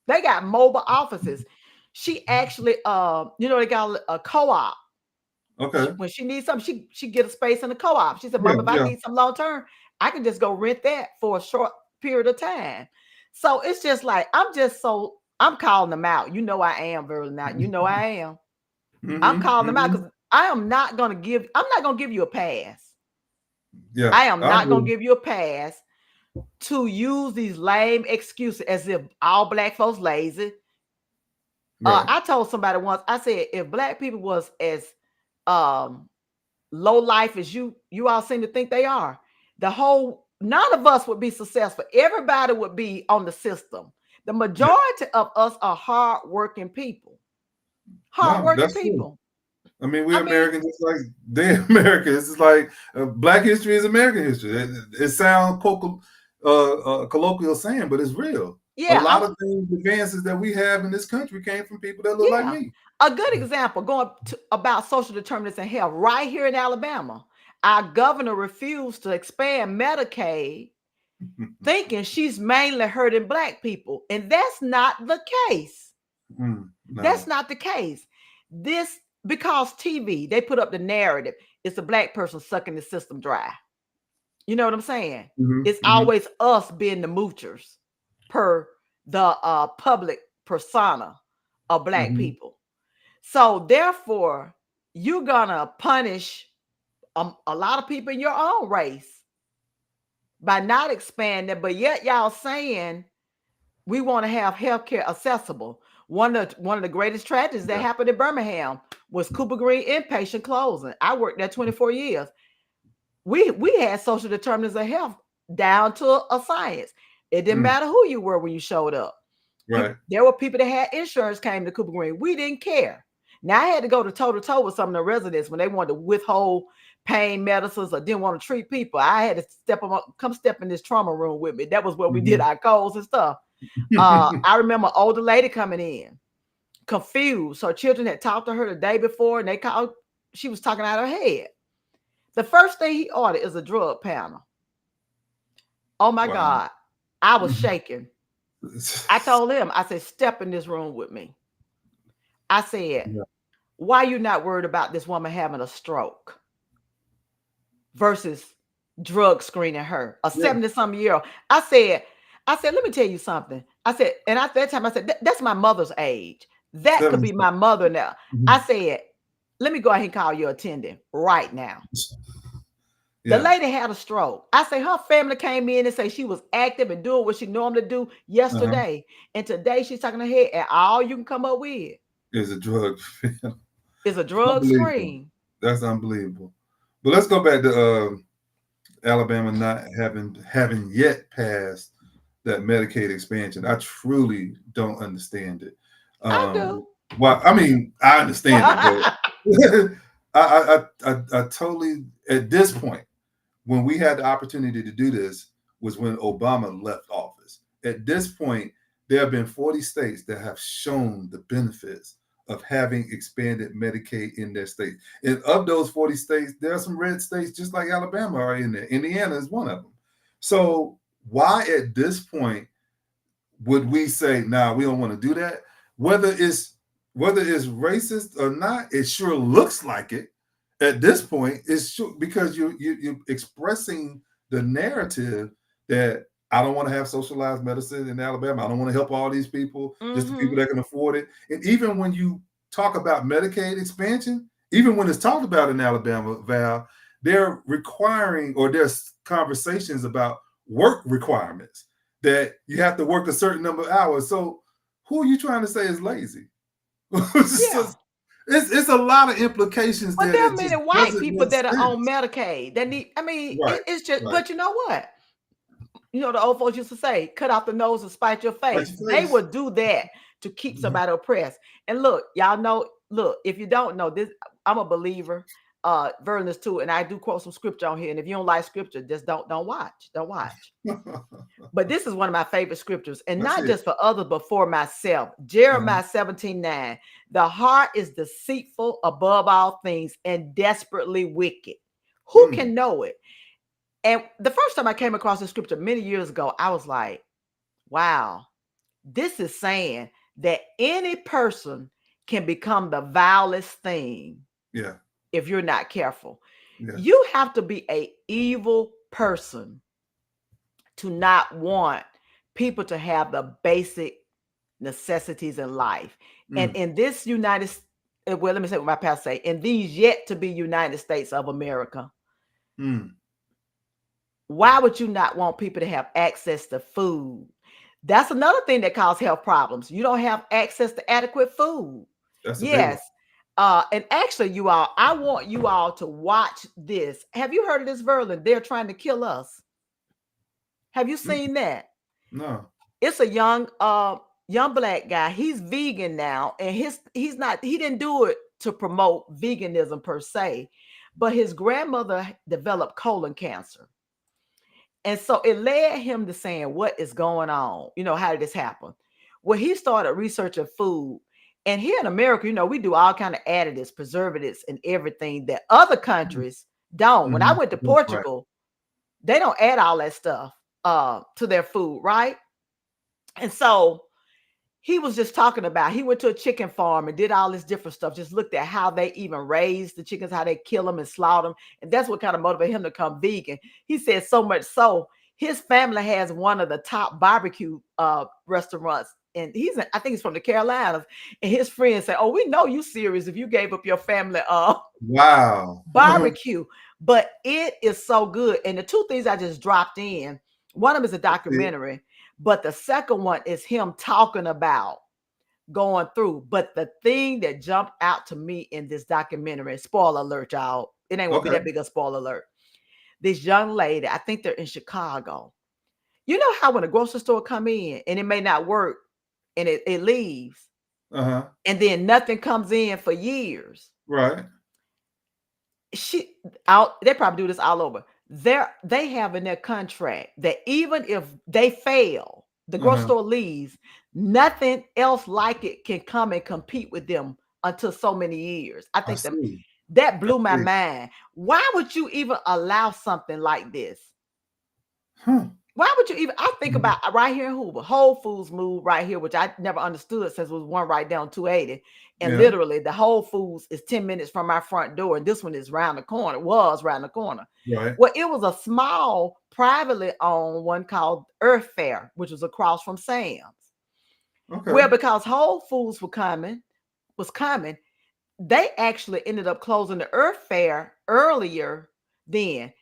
They got mobile offices. She actually, they got a co-op. Okay. When she needs something, she get a space in the co-op. She said, Yeah, "Mom, if I yeah. need some long term, I can just go rent that for a short period of time." So it's just like I'm calling them out. You know I am, Verlon. Now you know I am. I'm Mm-hmm, calling them out mm-hmm. because I'm not gonna give you a pass. Yeah, I am I not gonna agree. give you a pass to use these lame excuses as if all black folks lazy. Right. I told somebody once, I said, if black people was as um low life as you all seem to think they are, none of us would be successful. Everybody would be on the system. The Yeah. majority of us are hardworking people. No, Hardworking that's true. people. I mean, I we're mean, Americans just like they're Americans. It's like Black history is American history. It sounds colloquial saying, but it's real. A yeah, lot of things, advances that we have in this country came from people that look like yeah. me. A good example about social determinants in health right here in Alabama. Our governor refused to expand Medicaid, thinking she's mainly hurting black people. And that's not the case. That's No. not the case. This because TV, they put up the narrative. It's a black person sucking the system dry. You know what I'm saying? Hmm, It's hmm, always us being the moochers per the public persona of black hmm. people. So therefore, you're gonna punish a lot of people in your own race by not expanding, but yet y'all saying we want to have healthcare accessible. One of the greatest tragedies that Yeah. happened in Birmingham was Cooper Green inpatient closing. I worked there 24 years. We had social determinants of health down to a science. It didn't Mm, matter who you were when you showed up. right. There were people that had insurance came to Cooper Green. We didn't care. Now I had to go to toe to toe with some of the residents when they wanted to withhold pain medicines or didn't want to treat people. I had to come step in this trauma room with me. That was where we did Hmm. our codes and stuff. I remember an older lady coming in, confused. Her children had talked to her the day before, and they called. She was talking out her head. The first thing he ordered is a drug panel. Oh my Wow. God, I was shaking. I told him, I said, "Step in this room with me." I said, Yeah. "Why you not worried about this woman having a stroke versus drug screening her, a Yeah. 70-something-year-old?" I said, let me tell you something. I said, and at that time, I said, that's my mother's age. That could 70. be my mother now. I Mhm. said, let me go ahead and call your attendant right now. The Yeah. lady had a stroke. I say her family came in and say she was active and doing what she normally do Uh-huh. yesterday. And today she's talking her head, and all you can come up with Is a drug. is a drug Unbelievable. screen. That's unbelievable. But let's go back to Alabama not having yet passed that Medicaid expansion. I truly don't understand it. I Um, do. well, I mean, I understand it, but I totally at this point when we had the opportunity to do this was when Obama left office. At this point, there have been 40 states that have shown the benefits of having expanded Medicaid in their state. And of those 40 states, there are some red states just like Alabama are in there. Indiana is one of them. So why at this point would we say, nah, we don't want to do that? Whether it's racist or not, it sure looks like it at this point. It's sure, because you're expressing the narrative that I don't want to have socialized medicine in Alabama. I don't want to help all these people, just the people Mm-hmm. that can afford it. And even when you talk about Medicaid expansion, even when it's talked about in Alabama, Val, they're requiring or there's conversations about work requirements that you have to work a certain number of hours. So who are you trying to say is lazy? it's, Yeah. just, it's a lot of implications But there there that are many just white doesn't people make that are on sense. Medicaid that need, I mean, Right, it's just, right. but you know what? You know, the old folks used to say, cut off the nose and spite your Like face. your They face. would do that to keep Mhm. somebody oppressed. And look, y'all know, look, if you don't know this, I'm a believer, Verlon is too, and I do quote some scripture on here. And if you don't like scripture, just don't watch. Don't watch. But this is one of my favorite scriptures, and That's not it. just for others, but for myself. Uh-huh. Jeremiah 17:9. The heart is deceitful above all things and desperately wicked. Who Mm. can know it? And the first time I came across this scripture many years ago, I was like, wow, this is saying that any person can become the vilest thing Yeah. if you're not careful. Yeah. You have to be a evil person to not want people to have the basic necessities in life. And Mm. in this well, let me say what my pastor say, in these yet to be United States of America, Mm. why would you not want people to have access to food? That's another thing that causes health problems. You don't have access to adequate food. That's a big one. Yes. And actually, you all, I want you all to watch this. Have you heard of this, Verlon? They're trying to kill us. Have you Mm. seen that? No. It's a young black guy. He's vegan now, and he didn't do it to promote veganism per se, but his grandmother developed colon cancer. And so it led him to saying, what is going on? How did this happen? Well, he started researching food. And here in America, we do all kind of additives, preservatives, and everything that other countries don't. When I Mm-hmm. went to Right. Portugal, they don't add all that stuff to their food, right? And so he was just talking about, he went to a chicken farm and did all this different stuff, just looked at how they even raise the chickens, how they kill them and slaughter them. And that's what kind of motivated him to become vegan. He said so much so his family has one of the top barbecue restaurants. And I think he's from the Carolinas. And his friends say, oh, we know you serious if you gave up your family Wow. barbecue. But it is so good. And the two things I just dropped in, one of them is a documentary, but the second one is him talking about going through. But the thing that jumped out to me in this documentary, spoiler alert, y'all, it ain't gonna be Okay. that big a spoiler alert. This young lady, I think they're in Chicago. You know how when a grocery store come in and it may not work and it leaves, Uh-huh. and then nothing comes in for years. Right. They probably do this all over. They have in their contract that even if they fail, the grocery Uh-huh. store leaves, nothing else like it can come and compete with them until so many years. I I think see. that I blew my see. mind. Why would you even allow something like this? Huh. Why would you even? I think Mhm. about right here in Hoover, Whole Foods moved right here, which I never understood since it was one right down 280. And Yeah. literally, the Whole Foods is 10 minutes from my front door. And this one is round the corner, was round the corner. Right. Well, it was a small, privately owned one called Earth Fair, which was across from Sam's. Okay. Well, because Whole Foods was coming, they actually ended up closing the Earth Fair earlier then.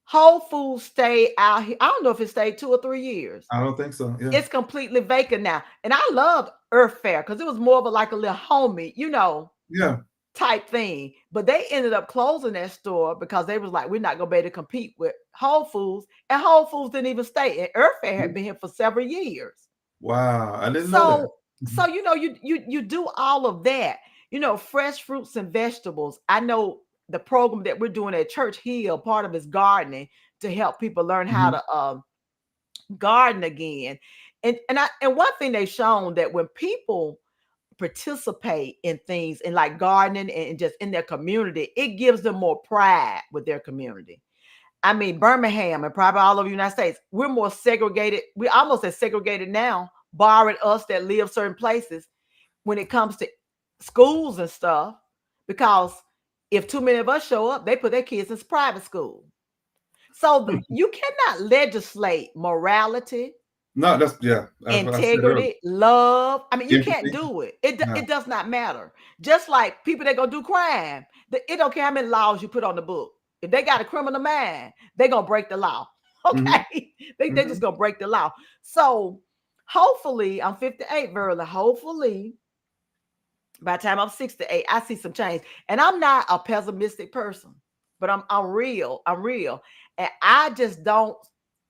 Whole Foods stayed out here. I don't know if it stayed 2 or 3 years. I don't think so. Yeah. It's completely vacant now. And I loved Earth Fair because it was more of like a little homey, Yeah. type thing. But they ended up closing that store because they was like, we're not gonna be able to compete with Whole Foods. And Whole Foods didn't even stay. And Earth Fair had been here for several years. Wow. I didn't know that. So, so you do all of that. Fresh fruits and vegetables. I know the program that we're doing at Church Hill, part of is gardening to help people learn how Mhm. to garden again. And one thing they've shown that when people participate in things and like gardening and just in their community, it gives them more pride with their community. I mean, Birmingham and probably all over the United States, we're more segregated. We're almost as segregated now, barring us that live certain places when it comes to schools and stuff, because if too many of us show up, they put their kids in private school. So you cannot legislate morality, No, that's yeah. That's what I said earlier. integrity, love. I mean, you can't Empathy. do it. It No. it does not matter. Just like people that gonna do crime, it don't care how many laws you put on the book. If they got a criminal mind, they gonna break the law. Mhm. Okay, they just Mhm. gonna break the law. So hopefully, I'm 58, Verla. Hopefully, by the time I'm 68, I see some change. And I'm not a pessimistic person, but I'm real. I'm real, and I just don't.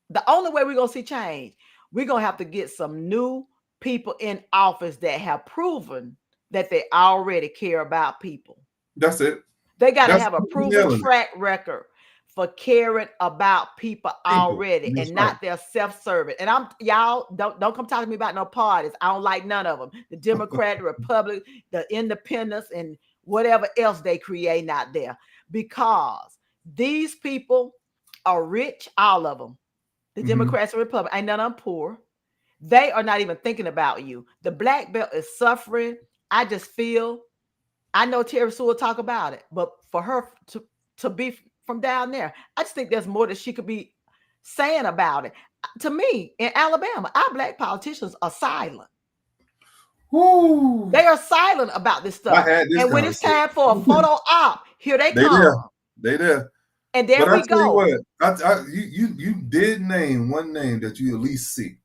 The only way we're gonna see change, we're gonna have to get some new people in office that have proven that they already care about people. That's it. They got to That's have a proven nailing it. track record for caring about people People. already That's and right. not their self-serving. And I'm y'all don't come talk to me about no parties. I don't like none of them. The Democrat, the Republic, the Independents, and whatever else they create out there, because these people are rich, all of them. The Mhm. Democrats and Republicans, ain't none of them poor. They are not even thinking about you. The black belt is suffering. I just feel, I know Terry Sewell talk about it, but for her to be from down there, I just think there's more that she could be saying about it. To me, in Alabama, our black politicians are silent. Woo! They are silent about this I stuff. had this And when it's conversation. time for a photo op, here they They there. come. They there. And there But I we tell you what, go. you did name one name that you at least see.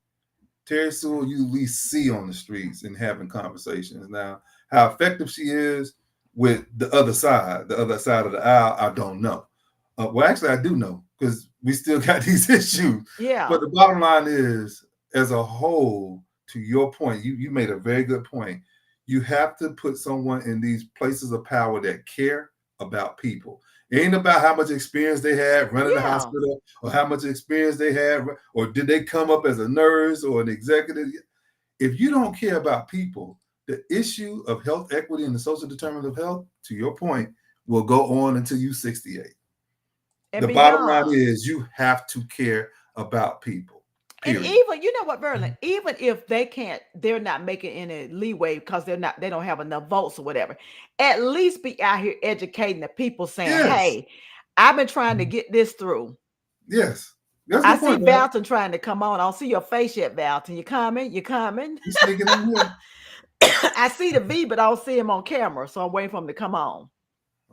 Terry Sewell, you at least see on the streets and having conversations. Now, how effective she is with the other side of the aisle, I don't know. Well, actually, I do know because we still got these issues. Yeah. But the bottom line is, as a whole, to your point, you made a very good point. You have to put someone in these places of power that care about people. It ain't about how much experience they had running the Yeah. hospital or how much experience they had, or did they come up as a nurse or an executive. If you don't care about people, the issue of health equity and the social determinants of health, to your point, will go on until you're 68. And The bottom line beyond. is you have to care about people. And Period. even, you know what, Verlon, even if they can't, they're not making any leeway because they don't have enough votes or whatever, at least be out here educating the people saying, Yes. hey, I've been trying to get this through. Yes. That's a I good see point, man. Valton trying to come on. I don't see your face yet, Valton. You coming? You coming? He's sneaking in here. I see the V, but I don't see him on camera. So I'm waiting for him to come on.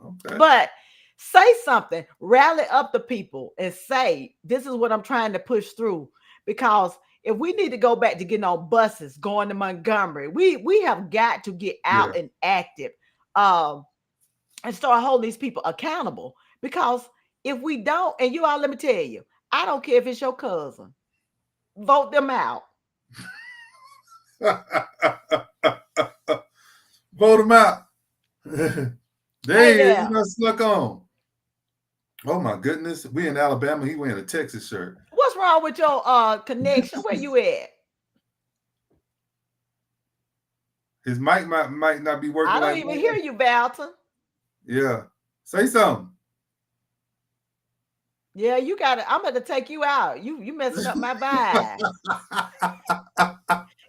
Okay. But say something, rally up the people and say, this is what I'm trying to push through. Because if we need to go back to getting on buses, going to Montgomery, we have got to get out Yeah. and active, and start holding these people accountable. Because if we don't, and you all, let me tell you, I don't care if it's your cousin, vote them out. Vote him out. There Hey he is. You there. know, snuck on. Oh my goodness. We in Alabama. He wearing a Texas shirt. What's wrong with your connection? Where you at? His mic might not be working I don't like even hear that. you, Valton. Yeah. Say something. Yeah, you got it. I'm going to take you out. You messing up my vibe.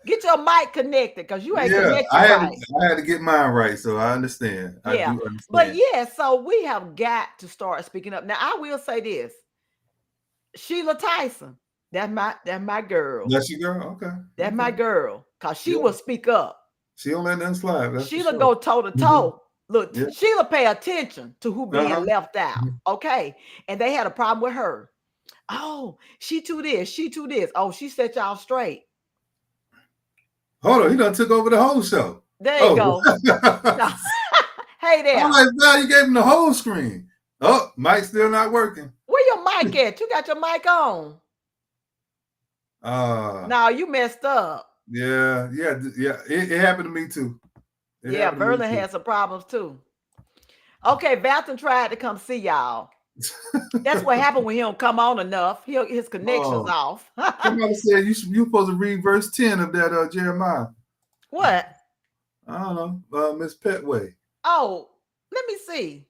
Get your mic connected because you ain't Yeah, connected right. I had to get mine right, so I understand. I Yeah. do But understand. yeah, so we have got to start speaking up. Now, I will say this. Sheila Tyson, that's my girl. That's your girl? Okay. That's my Okay. girl. Because she Yeah. will speak up. She don't let nothing slide. That's for Sheila sure. go toe to Mhm. toe. Look, Yeah. Sheila pay attention to who being Uh-huh. left out. Mhm. Okay. And they had a problem with her. Oh, she too this, she too this. Oh, she set y'all straight. Hold on, he done took over the whole show. There you Oh. go. No. Hey I'm there. like, now you gave him the whole screen. Oh, mic's still not working. Where your mic at? You got your mic on. Uh No, you messed up. yeah. It happened to me too. It Yeah, happened to me Verlon too. had some problems too. Okay, Valton tried to come see y'all. That's what happened when he don't come on enough. His connection's Oh, off. somebody said you supposed to read verse 10 of that Jeremiah. What? I don't know. Miss Petway. Oh, let me see.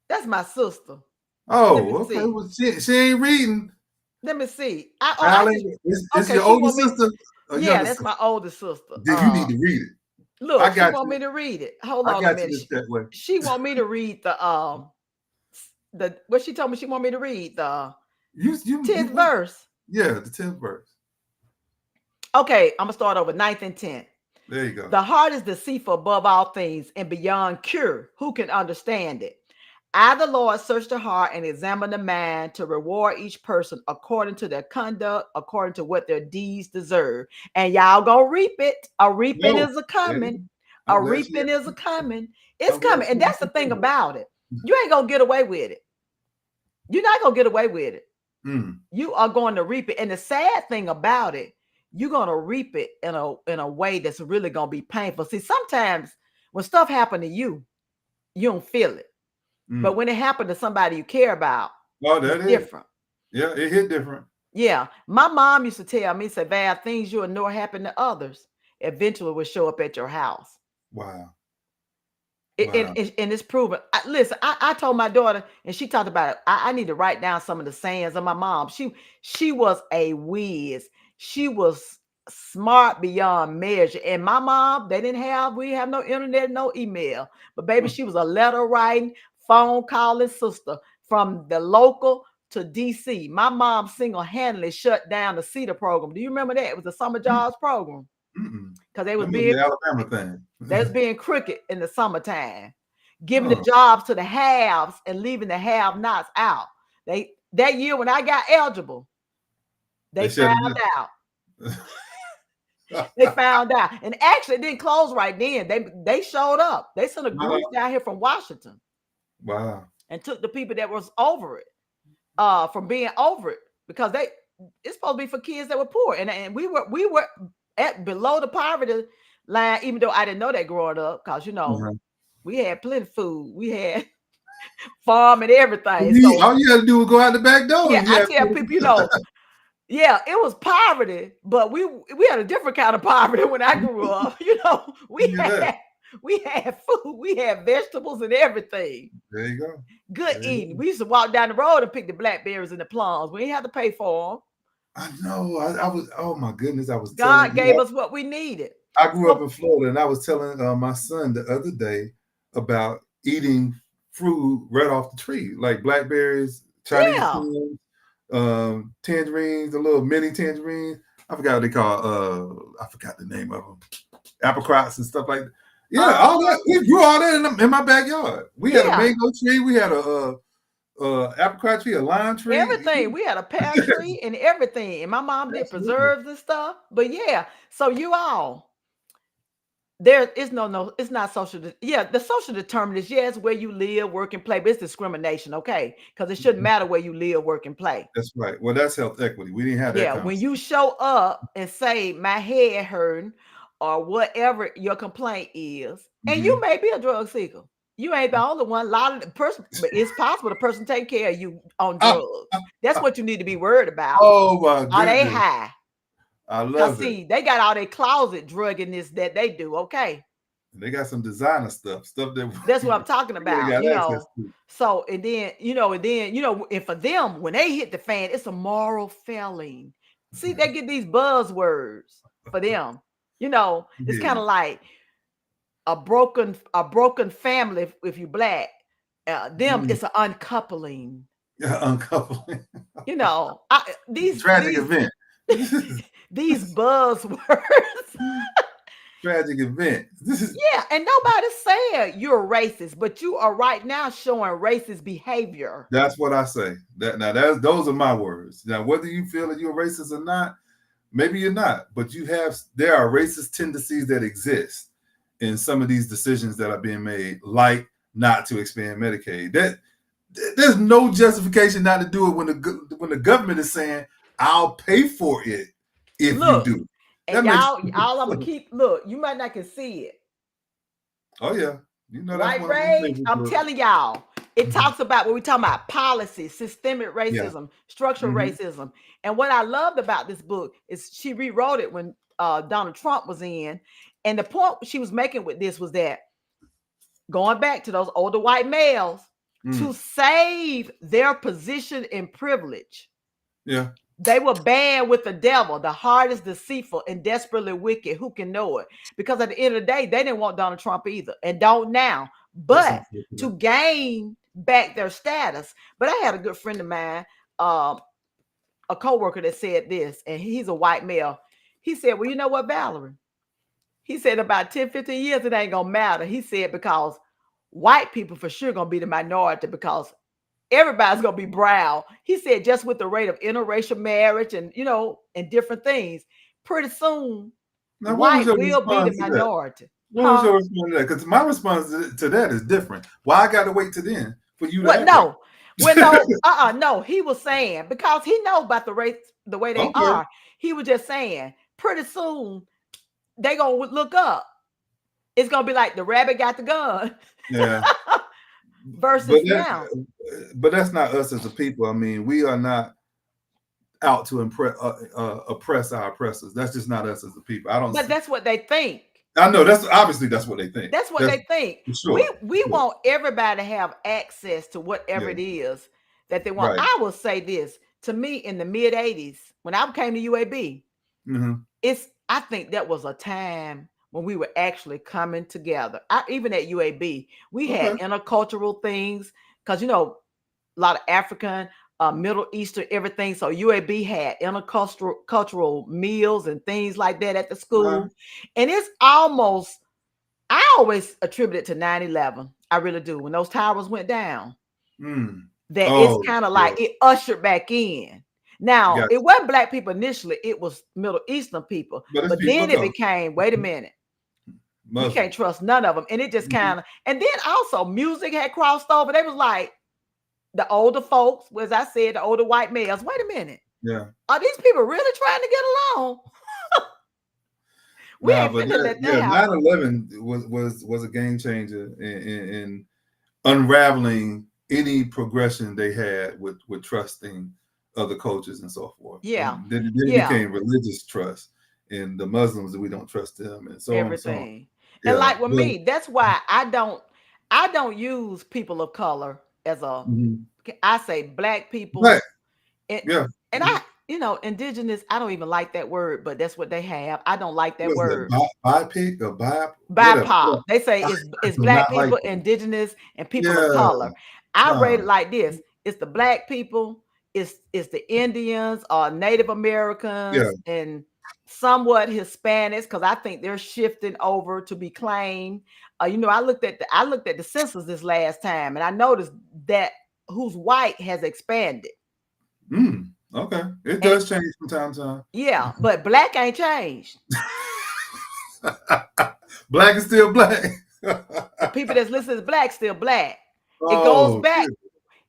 That's my sister. Let me Oh, okay. see. Well, she ain't reading. Let me see. I Allie, just is okay. your She older want me. sister or Yeah, younger that's sister? my older sister. Then you need to read it. I Look, she got want you. me to read it. Hold I on a got you, minute. Miss Petway. She want me to read the what she told me she want me to read the You 10th verse. yeah, the 10th verse. Okay, I'm gonna start over 9th and 10th. There you go. The heart is deceitful above all things and beyond cure. Who can understand it? I, the Lord, search the heart and examine the mind to reward each person according to their conduct, according to what their deeds deserve. And y'all gonna reap it. A reaping No, is a coming. A I'm glad she. reaping is a coming. It's I'm glad coming. she And that's the thing about it. You ain't gonna get away with it. You're not gonna get away with it. Mm. You are going to reap it. And the sad thing about it, you're gonna reap it in a way that's really gonna be painful. See, sometimes when stuff happen to you, you don't feel it. But when it happened to somebody you care about, Oh, it's that is. different. Yeah, it hit different. Yeah. My mom used to tell me, say, Val, things you ignore happen to others eventually will show up at your house. Wow. And, Wow. and it's proven. Listen, I told my daughter, and she talked about it. I need to write down some of the sayings of my mom. She was a whiz. She was smart beyond measure. And my mom, we have no internet, no email. But baby, she was a letter writing, phone calling sister from the local to DC. My mom single-handedly shut down the CETA program. Do you remember that? It was a summer jobs program. Because That was the Alabama thing. they was being crooked in the summertime, giving the jobs to the haves and leaving the have-nots out. That year when I got eligible, they found out. They found out, and actually it didn't close right then. They showed up. They sent a group down here from Washington. Wow. And took the people that was over it, from being over it, because it's supposed to be for kids that were poor, and we were at below the poverty line, even though I didn't know that growing up, because we had plenty of food, we had farm and everything. So all you had to do was go out the back door. yeah, I tell people, yeah, it was poverty, but we had a different kind of poverty when I grew up. We had food, we had vegetables and everything. There you go. Good eating. We used to walk down the road and pick the blackberries and the plums. We didn't have to pay for them. I know. I was. Oh my goodness! I was. God gave us what we needed. I grew up in Florida, and I was telling my son the other day about eating fruit right off the tree, like blackberries, Chinese plums, tangerines, the little mini tangerines. I forgot what they call. I forgot the name of them. Apricots and stuff like that. Yeah, all that. We grew all that in my backyard. We had a mango tree. We had a apricot tree, a lime tree. Everything. We had a pear tree and everything. And my mom did preserves and stuff. But yeah, so you all, there is no, it's not social. Yeah, the social determinants, yes, where you live, work, and play, but it's discrimination, okay? Because it shouldn't matter where you live, work, and play. That's right. Well, that's health equity. We didn't have that. Yeah, when you show up and say my head hurting or whatever your complaint is, and you may be a drug seeker. You ain't the only one. A lot of the person, but it's possible the person taking care of you on drugs. That's what you need to be worried about. Oh my goodness. Are they high? I love it. See, they got all their closet drugging that they do. Okay. They got some designer stuff that's what I'm talking about. So and then and for them, when they hit the fan, it's a moral failing. See, they get these buzzwords for them. It's kind of like a broken family if you black. It's an uncoupling. Yeah, uncoupling. These tragic event. These buzzwords. Tragic event. And nobody's saying you're racist, but you are right now showing racist behavior. That's what I say. Those are my words. Now, whether you feel that you're racist or not, maybe you're not, but there are racist tendencies that exist in some of these decisions that are being made, like not to expand Medicaid. There's no justification not to do it when the government is saying, I'll pay for it if you do. And y'all I'm gonna keep you might not can see it. Oh yeah. Right, Ray? I'm telling y'all, it talks about what we talking about: policy, systemic racism, structural racism. And what I loved about this book is she rewrote it when Donald Trump was in. And the point she was making with this was that going back to those older white males to save their position and privilege. Yeah. They were banned with the devil, the hardest, deceitful, and desperately wicked. Who can know it? Because at the end of the day, they didn't want Donald Trump either, and don't now. But to gain back their status. But I had a good friend of mine, a coworker that said this, and he's a white male. He said, well, you know what, Valerie? He said about 10, 15 years, it ain't going to matter. He said, because white people for sure going to be the minority because everybody's going to be brown. He said, just with the rate of interracial marriage and, and different things, pretty soon, now, white will be the minority. What was your response to that? Because my response to that is different. Why I got to wait to then for you to no. He was saying, because he know about the race, the way they are. He was just saying, pretty soon, they going to look up. It's going to be like the rabbit got the gun. Yeah. Versus now. But that's not us as a people. I mean, we are not out to oppress our oppressors. That's just not us as a people. But that's what they think. I know. That's what they think. That's what they think. Sure. We want everybody to have access to whatever it is that they want. Right. I will say this. To me, in the mid-'80s, when I came to UAB, it's I think that was a time when we were actually coming together. Even at UAB, we had Okay. intercultural things because a lot of African, Middle Eastern, everything. So UAB had intercultural cultural meals and things like that at the Uh, school. And it's almost, I always attribute it to 9/11. I really do. When those towers went down, mm. that it's Oh, kind of yeah. like it ushered back in. Now, Got it you. wasn't black people initially, it was Middle Eastern people. But it's But people then of it color. became, wait a minute, we can't Muslims. trust none of them. And it just Mhm. kind of, and then also music had crossed over. They was like, the older folks, as I said, the older white males, wait a minute. Yeah. Are these people really trying to get along? We Nah, ain't but finna let that yeah, happen. 9/11 was a game changer in unraveling any progression they had with trusting other cultures and so forth. Yeah. And then it Yeah. became religious trust, and the Muslims that we don't trust them, and so on and so on. Everything. And Yeah, like with but me, that's why I don't use people of color as a, mhm. I say black people. But And yeah, and I, indigenous, I don't even like that word, but that's what they have. I don't like that what's that? word. BIPOC or BIPOC, whatever. BIPOC. Yeah, They say I, it's do black not like people, it. indigenous, and people of Yeah, color. I rate no. it like this: it's the black people, it's the Indians or Native Yeah. Americans, and somewhat Hispanics, because I think they're shifting over to be claimed. I looked at the census this last time, and I noticed that who's white has expanded. Okay. It And does change from time to time. yeah, but black ain't changed. Black is still black. The people that's listed as black still black. It goes Oh, back good.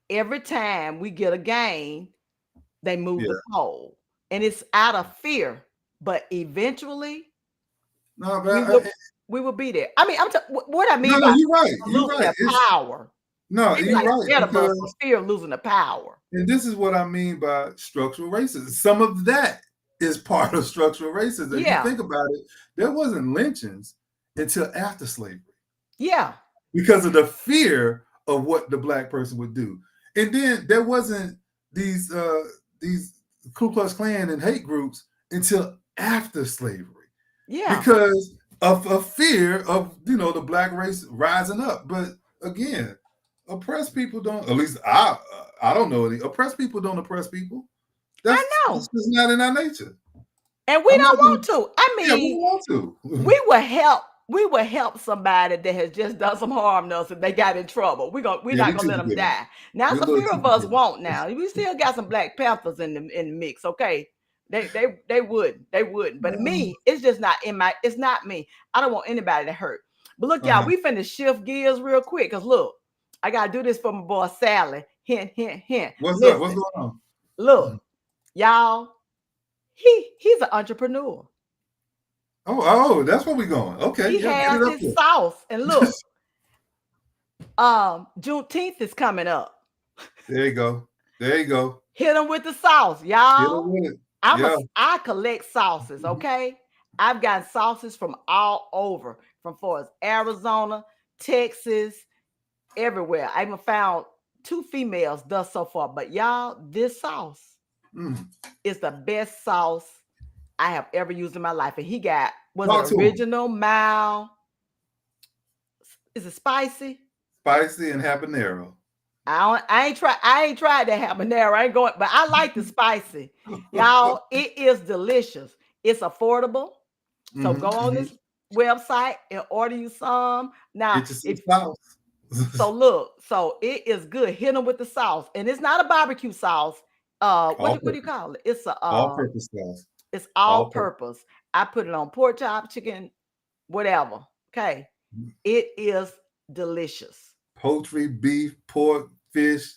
every time we get a gain, they move the Yeah. poll. And it's out of fear. But eventually No, we but will we will be there. I mean, what I no, mean no, by you're right. You're losing right. their power. No, Maybe you're like right scared of us for because, fear of losing the power. and this is what I mean by structural racism. Some of that is part of structural racism. If you Yeah. think about it, there wasn't lynchings until after slavery Yeah. because of the fear of what the black person would do. And then there wasn't these Ku Klux Klan and hate groups until after slavery Yeah. because of a fear of the black race rising up. But again, oppressed people don't. At least I don't know any oppressed people don't oppress people. I That's know. just not in our nature. And we I'm not don't gonna. want to. I Yeah, we mean, want to. we will help somebody that has just done some harm to us if they got in trouble. We're Yeah, not we gonna too let them forgiving. die. Now, We're it's a a little few too of us forgiving. won't now. We still got some Black Panthers in the mix, okay? They wouldn't. But me, it's not me. I don't want anybody to hurt. But look, y'all, Uh-huh. we finna shift gears real quick. Cause look, I gotta do this for my boy Salley. Hint, hint, hint. What's up? What's Listen, going on? look, y'all, he's an entrepreneur. Oh, that's where we going. Okay, He yeah, get has it up his there. sauce. And look, Juneteenth is coming up. There you go. There you go. Hit them with the sauce, Get it y'all. with it. I'm a Yeah. I collect sauces, Mhm. okay? I've got sauces from all over, from far as Arizona, Texas, everywhere. I even found 2 females thus so far. But y'all, this sauce Mm. is the best sauce I have ever used in my life. And he got, was it Talk to him. original, mild? Is it spicy? Spicy and habanero. I ain't tried that habanero. I ain't going, but I like the spicy. Y'all, it is delicious. It's affordable. So go on Hmm. this website and order you some. Now, Get you some if sauce. so look, so it is good. Hit them with the sauce. And it's not a barbecue sauce. What All do you purpose. call it? It's a All purpose sauce. it's all All purpose. purpose. I put it on pork chop, chicken, whatever. Okay. It is delicious. Poultry, beef, pork, fish.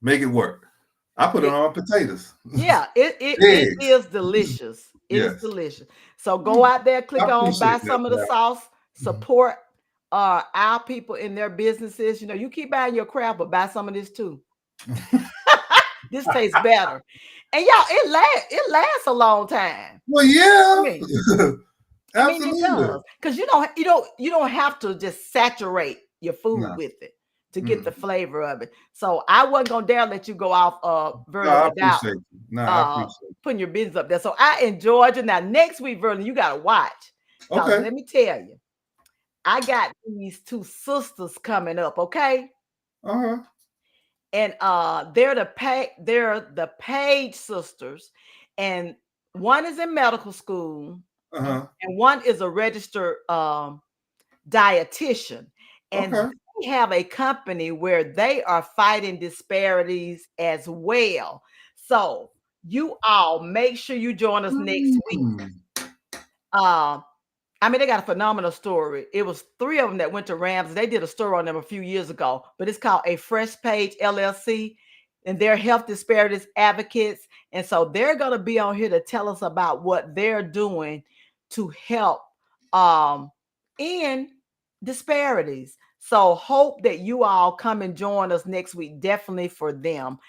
Make it work. I put it on potatoes. Yeah, it Eggs. is delicious. It is Yes. delicious. So go out there, I click on buy appreciate that, some of the Pat. sauce, support our people in their businesses. You keep buying your crap, but buy some of this too. This tastes better. And y'all, it lasts a long time. Well, I yeah. mean, it Absolutely. does. Because you don't have to just saturate your food No. with it to get the Mm. flavor of it. So I wasn't gonna dare let you go off No, Verlon I without appreciate you. No, I appreciate putting your business up there. So I enjoyed you. Now next week, Verlon, you gotta watch. it. Cause Okay. let me tell you, I got these two sisters coming up, okay? Uh-huh. And they're the Page sisters, and one is in medical school, Uh-huh. and one is a registered dietitian. And Okay. they have a company where they are fighting disparities as well. So you all make sure you join us next week. Mm. Uh, I mean, they got a phenomenal story. It was three of them that went to Rams. They did a story on them a few years ago, but it's called A Fresh Page LLC, and they're health disparities advocates. And so they're going to be on here to tell us about what they're doing to help in disparities. So hope that you all come and join us next week, definitely for them.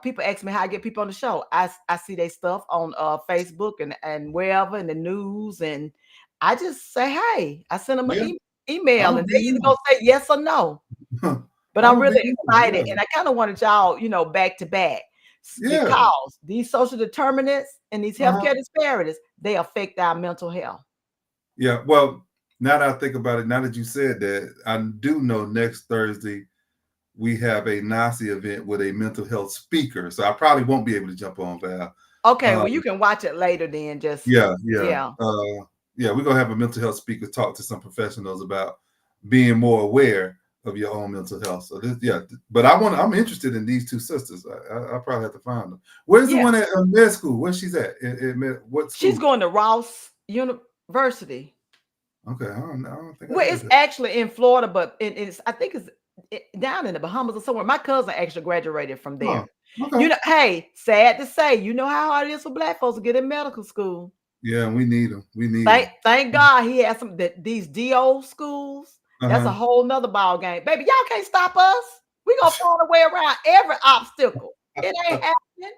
People ask me how I get people on the show. I see their stuff on Facebook and wherever in the news, and I just say, hey, I send them an Yeah. email I'm and gonna they be either go say yes or no. in. But I'm I'm gonna be really in. excited. Yeah. And I kind of wanted y'all, back to back Yeah. because these social determinants and these Uh-huh. healthcare disparities, they affect our mental health. Yeah. Well, now that I think about it, now that you said that, I do know next Thursday we have a NACI event with a mental health speaker. So I probably won't be able to jump on, Val. Okay, well, Um, you can watch it later then. Just, yeah, yeah. yeah. Yeah, we're gonna have a mental health speaker talk to some professionals about being more aware of your own mental health. So this, yeah, but I'm interested in these two sisters. I probably have to find them. Where's the Yeah. one at med school? Where's she's at? What school? She's going to Ross University. Okay, I don't think I Well, heard it's that. actually in Florida, but I think it's down in the Bahamas or somewhere. My cousin actually graduated from Oh, there. okay. Hey, sad to say, you know how hard it is for Black folks to get in medical school. Yeah, we need them. We need Thank, them. thank God he has these DO schools. That's a Uh-huh. whole nother ball game. Baby, y'all can't stop us. We're gonna find a way around every obstacle. It ain't happening.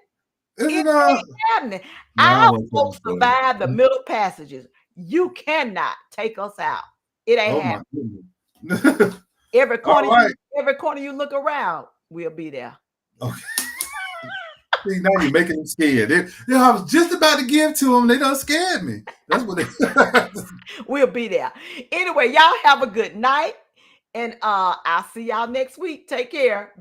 Is It it ain't happening. No, I Our wasn't folks saying survived the that. middle passages. You cannot take us out. It ain't Oh happening. my goodness. All right. Every corner you look around, we'll be there. Okay. See, now you're making them scared. I was just about to give to them. They done scared me. That's what they. We'll be there. Anyway, y'all have a good night. And I'll see y'all next week. Take care.